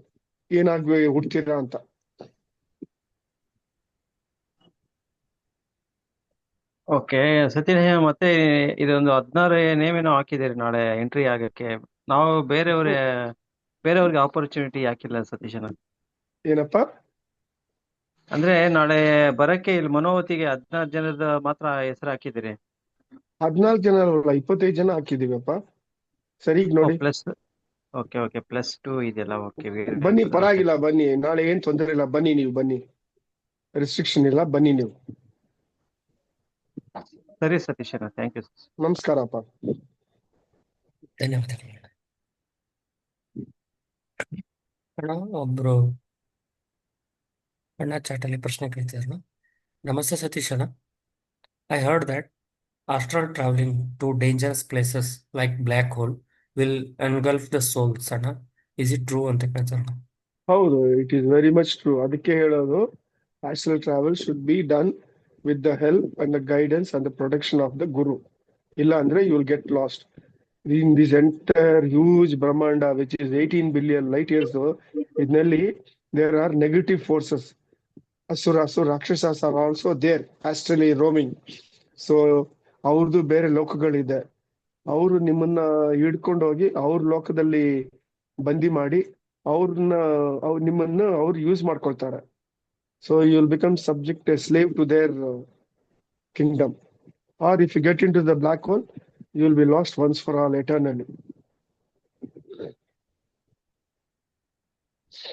ಏನಾಗ್ಬೇ ಹುಡ್ತೀರಾ ಅಂತ. ಓಕೆ ಸತೀಶ್, ಮತ್ತೆ ಇದೊಂದು 16 ನೇಮೇನೋ ಹಾಕಿದ್ದೀರಿ ನಾಳೆ ಎಂಟ್ರಿ ಆಗಕ್ಕೆ. ನಾವು ಬೇರೆಯವ್ರಿಗೆ ಆಪರ್ಚುನಿಟಿ ಯಾಕಿಲ್ಲ ಸತೀಶನ? ಏನಪ್ಪಾ? ಅಂದ್ರೆ ನಾಳೆ ಬರಕ್ಕೆ ಇಲ್ಲಿ ಮನೋವತಿಗೆ 16 ಜನದ ಮಾತ್ರ ಹೆಸರು ಹಾಕಿದ್ದೀರಿ. 14 ಜನ ಅಲ್ಲ, 25 ಜನ ಹಾಕಿದೀವಪ್ಪ. ಸರಿ ನೋಡಿ. ಪ್ಲಸ್ ಓಕೆ +2 ಇದೆಯಲ್ಲ. ಓಕೆ ಬನ್ನಿ, ಪರವಾಗಿಲ್ಲ, ಬನ್ನಿ. ನಾಳೆ ಏನ್ ತೊಂದರೆ ಇಲ್ಲ, ಬನ್ನಿ, ನೀವು ಬನ್ನಿ. ರೆಸ್ಟ್ರಿಕ್ಷನ್ ಇಲ್ಲ, ಬನ್ನಿ ನೀವು. ಸರಿ ಸತೀಶನ, ಥ್ಯಾಂಕ್ ಯು. ನಮಸ್ಕಾರಪ್ಪ. ಧನ್ಯವಾದಗಳು. ಅಣ್ಣ ಒಬ್ರು ಅಣ್ಣ ಚಾಟಲ್ಲಿ ಪ್ರಶ್ನೆ ಕೇಳ್ತಿದ್ರು. ನಮಸ್ತೆ ಸತೀಶ್ ಅಣ್ಣ. I heard that astral traveling to dangerous places like black hole will engulf the souls ಅಣ್ಣ. Is it true ಅಂತ ಕೇಳ್ತಾರಣ್ಣ. ಹೌದು, it is very much true. ಅದಕ್ಕೆ ಹೇಳೋದು, astral travel should be done with the help and the guidance and the protection of the guru. ಇಲ್ಲ ಅಂದ್ರೆ you will get lost in this entire huge ಬ್ರಹ್ಮಾಂಡ which is 18 billion light years. ಇದರಲ್ಲಿ there are negative forces. ರಾಕ್ಷಸಾಸ್ are also there astrally roaming. So ಅವ್ರದ್ದು ಬೇರೆ ಲೋಕಗಳಿದೆ. ಅವರು ನಿಮ್ಮನ್ನ ಹಿಡ್ಕೊಂಡು ಹೋಗಿ ಅವ್ರ ಲೋಕದಲ್ಲಿ ಬಂದಿ ಮಾಡಿ ನಿಮ್ಮನ್ನ ಅವ್ರು ಯೂಸ್ ಮಾಡ್ಕೊಳ್ತಾರೆ. So you will become subject a slave to their kingdom. Or if you get into the black hole, you will be lost once for all eternally.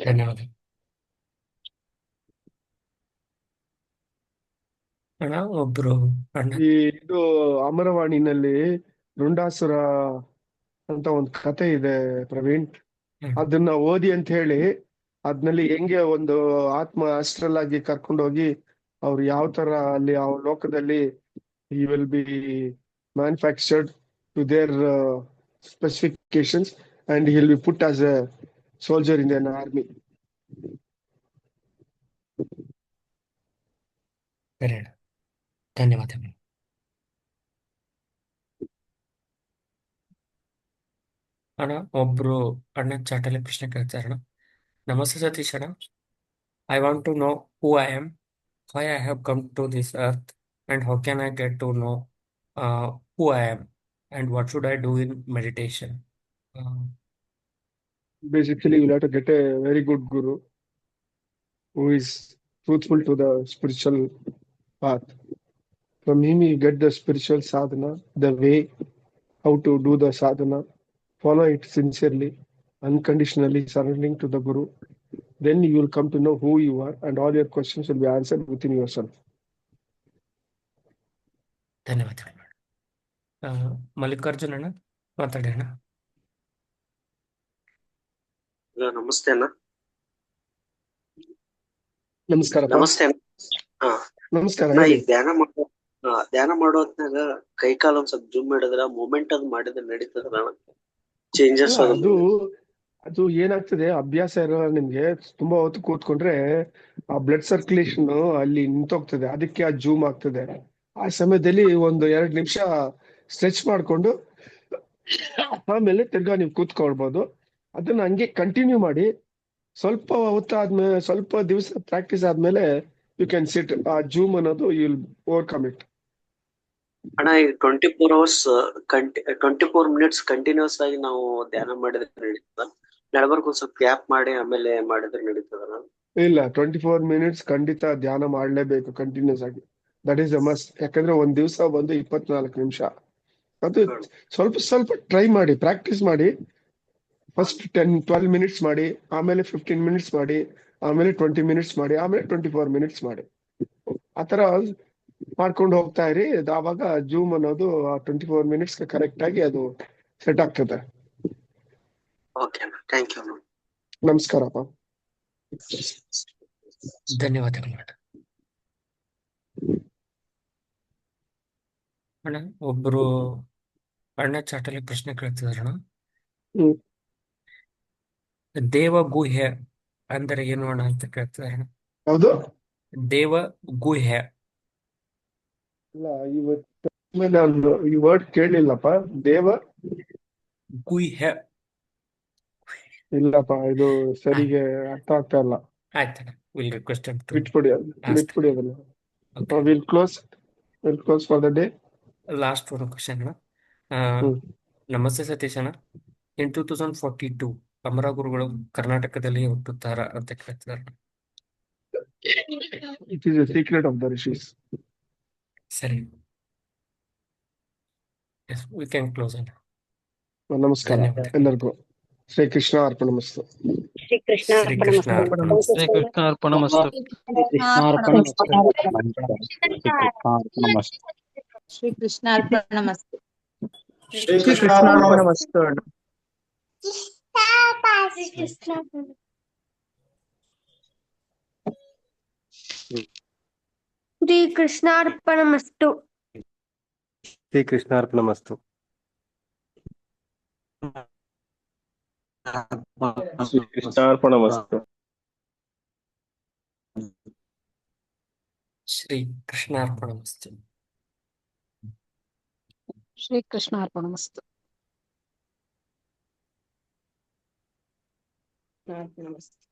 ಧನ್ಯವಾದ ಅಣ್ಣ. ಒಬ್ರು ಅಣ್ಣ ಇದು ಅಮರವಾಣಿನಲ್ಲಿ ರುಂಡಾಸುರ ಅಂತ ಒಂದು ಕತೆ ಇದೆ ಪ್ರವೀಣ್. ಅದನ್ನ ಓದಿ ಅಂತ ಹೇಳಿ, ಅದ್ನಲ್ಲಿ ಹೆಂಗೆ ಒಂದು ಆತ್ಮ ಆಸ್ಟ್ರಲ್ ಆಗಿ ಕರ್ಕೊಂಡೋಗಿ ಅವ್ರು ಯಾವ ತರ ಅಲ್ಲಿ ಆ ಲೋಕದಲ್ಲಿ he will be manufactured to their specifications and he will be put as a soldier in an army. ಸರಿ ಅಣ್ಣ, ಧನ್ಯವಾದಗಳು. ಅಣ್ಣ ಒಬ್ರು ಅಣ್ಣ ಚಾಟಲ್ಲಿ ಪ್ರಶ್ನೆ ಕೇಳ್ತಾರಣ್ಣ. ನಮಸ್ತೆ ಸತೀಶ್ ಅಣ್ಣ. I want to know who I am, why I have come to this earth, and how can I get to know who I am, and what should I do in meditation? Basically, you'll have to get a very good guru who is truthful to the spiritual path. From him, you get the spiritual sadhana, the way how to do the sadhana, follow it sincerely, unconditionally surrendering to the guru. Then you will come to know who you are, and all your questions will be answered within yourself. ಧನ್ಯವಾದಗಳು. ಮಲ್ಲಿಕಾರ್ಜುನ್ ಅಣ್ಣ ಮಾತಾಡಿ ಅಣ್ಣ. ನಮಸ್ತೆ ಅಣ್ಣ. ನಮಸ್ಕಾರ. ನಮಸ್ತೆ ಅಣ್ಣ. ನಮಸ್ಕಾರ. ಅಣ್ಣ, ಈಗ ಧ್ಯಾನ ಮಾಡೋದ್ನಾಗ ಕೈ ಕಾಲ ಒಂದ್ ಸ್ವಲ್ಪ ಜೂಮ್ ಮಾಡಿದ್ರ ಮೂಮೆಂಟ್ ಅದ್ ಮಾಡಿದ್ರೆ ನಡೀತದ ಚೇಂಜಸ್? ಅದು ಏನಾಗ್ತದೆ, ಅಭ್ಯಾಸ ಇರೋ ನಿಮ್ಗೆ ತುಂಬಾ ಹೊತ್ತು ಕೂತ್ಕೊಂಡ್ರೆ ಆ ಬ್ಲಡ್ ಸರ್ಕ್ಯುಲೇಷನ್ ಅಲ್ಲಿ ನಿಂತೋಗ್ತದೆ. ಅದಕ್ಕೆ ಆ ಜೂಮ್ ಆಗ್ತದೆ. ಆ ಸಮಯದಲ್ಲಿ ಒಂದು 2 ನಿಮಿಷ ಸ್ಟ್ರೆಚ್ ಮಾಡ್ಕೊಂಡು ಆಮೇಲೆ ತಿರ್ಗಾ ನೀವು ಕೂತ್ಕೊಳ್ಬಹುದು. ಅದನ್ನ ಹಂಗೆ ಕಂಟಿನ್ಯೂ ಮಾಡಿ. ಸ್ವಲ್ಪ ಹೊತ್ತು ಆದ್ಮೇಲೆ, ಸ್ವಲ್ಪ ದಿವಸ ಪ್ರಾಕ್ಟೀಸ್ ಆದ್ಮೇಲೆ ಯು ಕ್ಯಾನ್ ಸಿಟ್. ಆ ಜೂಮ್ ಅನ್ನೋದು ಯು ವಿಲ್ ಓವರ್ಕಮ್ ಇಟ್. ಅಣ್ಣ, ಈಗ 24 hours 24 minutes ಕಂಟಿನ್ಯೂಸ್ ಆಗಿ ನಾವು ಧ್ಯಾನ ಮಾಡಿದ್ರೆ ನಡೀತದ? ನಡಬರ್ಕ್ ಒಂದ್ ಸ್ವಲ್ಪ ಗ್ಯಾಪ್ ಮಾಡಿ ಆಮೇಲೆ ಮಾಡಿದ್ರೆ ನಡೀತದ? ಇಲ್ಲ, 24 minutes ಖಂಡಿತ ಧ್ಯಾನ ಮಾಡ್ಲೇಬೇಕು ಕಂಟಿನ್ಯೂಸ್ ಆಗಿ. That is a must. ಯಾಕಂದ್ರೆ ಒಂದ್ ದಿವಸ ಬಂದು 24 ನಿಮಿಷ. ಅದು ಸ್ವಲ್ಪ ಟ್ರೈ ಮಾಡಿ, ಪ್ರಾಕ್ಟೀಸ್ ಮಾಡಿ. ಫಸ್ಟ್ 10-12 minutes ಮಾಡಿ, ಆಮೇಲೆ 15 minutes ಮಾಡಿ, ಆಮೇಲೆ 20 minutes ಮಾಡಿ, ಆಮೇಲೆ 24 minutes ಮಾಡಿ. ಆತರ ಮಾಡ್ಕೊಂಡು ಹೋಗ್ತಾ ಇರಿ. ಆವಾಗ ಜೂಮ್ ಅನ್ನೋದು 24 minutes ಕರೆಕ್ಟ್ ಆಗಿ ಅದು ಸೆಟ್ ಆಗ್ತದೆ. Okay, thank you. ನಮಸ್ಕಾರಪ್ಪ. ಧನ್ಯವಾದಗಳು ಅಣ್ಣ. ಒಬ್ರು ಅಣ್ಣ ಚಾಟಲ್ಲಿ ಪ್ರಶ್ನೆ ಕೇಳ್ತಿದಾರಣ್ಣ. ಹ್ಮ್ ದೇವಗುಹ್ಯ ಅಂದರೆ ಏನು ಅಣ್ಣ ಅಂತ ಕೇಳ್ತಾರೆ. ಯಾವುದು? ದೇವಗುಹ್ಯ. ಇಲ್ಲ, ಇವತ್ತು ಮೇಲೆ ಒಂದು ಈ ವರ್ಡ್ ಕೇಳಲಿಲ್ಲಪ್ಪ. ದೇವ ಗುಹ್ಯ. ಇಲ್ಲಪ್ಪ, ಇದು ಸರಿಗೆ ಅರ್ಥ ಆಗ್ತಾ ಇಲ್ಲ. ಆಯ್ತಣ್ಣ, ವಿಲ್ ರಿಕ್ವೆಸ್ಟ್ ಟು ಬಿಟ್ಬಿಡಿ ಅದು, ask. ಬಿಟ್ಬಿಡಿ ಅದನ್ನ. Okay. Will close for the day. Last ಒಂದು ಕ್ವಶನ್. ಹ್ಮ್ ನಮಸ್ತೆ ಸತೀಶ್ ಅಣ್ಣ. ಇನ್ 2042 ಅಮರ ಗುರುಗಳು ಕರ್ನಾಟಕದಲ್ಲಿ ಹುಟ್ಟುತ್ತಾರ ಅಂತ ಕೇಳ್ತಿದ್ದಾರೆ. It is a secret of the rishis. ಸರಿ, ಎಸ್ ವಿ ಕ್ಯಾನ್ ಕ್ಲೋಸ್ ಅಣ್ಣ. ನಮಸ್ಕಾರ ಧನ್ಯವಾದ. ಎಲ್ಲರಿಗೂ. ಶ್ರೀ ಕೃಷ್ಣ ಅರ್ಪಣಮಸ್ತು. ಶ್ರೀ ಕೃಷ್ಣ ಅರ್ಪಣ. ಶ್ರೀ ಕೃಷ್ಣ ಅರ್ಪಣಮಸ್ತು. ಶ್ರೀ ಕೃಷ್ಣ ಅರ್ಪಣಮಸ್ತು. ಶ್ರೀ ಕೃಷ್ಣಾರ್ಪಣಮಸ್ತು. ಶ್ರೀ ಕೃಷ್ಣಾರ್ಪಣಮಸ್ತು. ಶ್ರೀ ಕೃಷ್ಣಾರ್ಪಣಮಸ್ತು. ಶ್ರೀ ಕೃಷ್ಣಾರ್ಪಣಮಸ್ತು. ಶ್ರೀ ಕೃಷ್ಣಾರ್ಪಣಮಸ್ತು. ಶ್ರೀ ಕೃಷ್ಣ ಅರ್ಪಣಮಸ್ತು. ನಮಸ್ತೆ.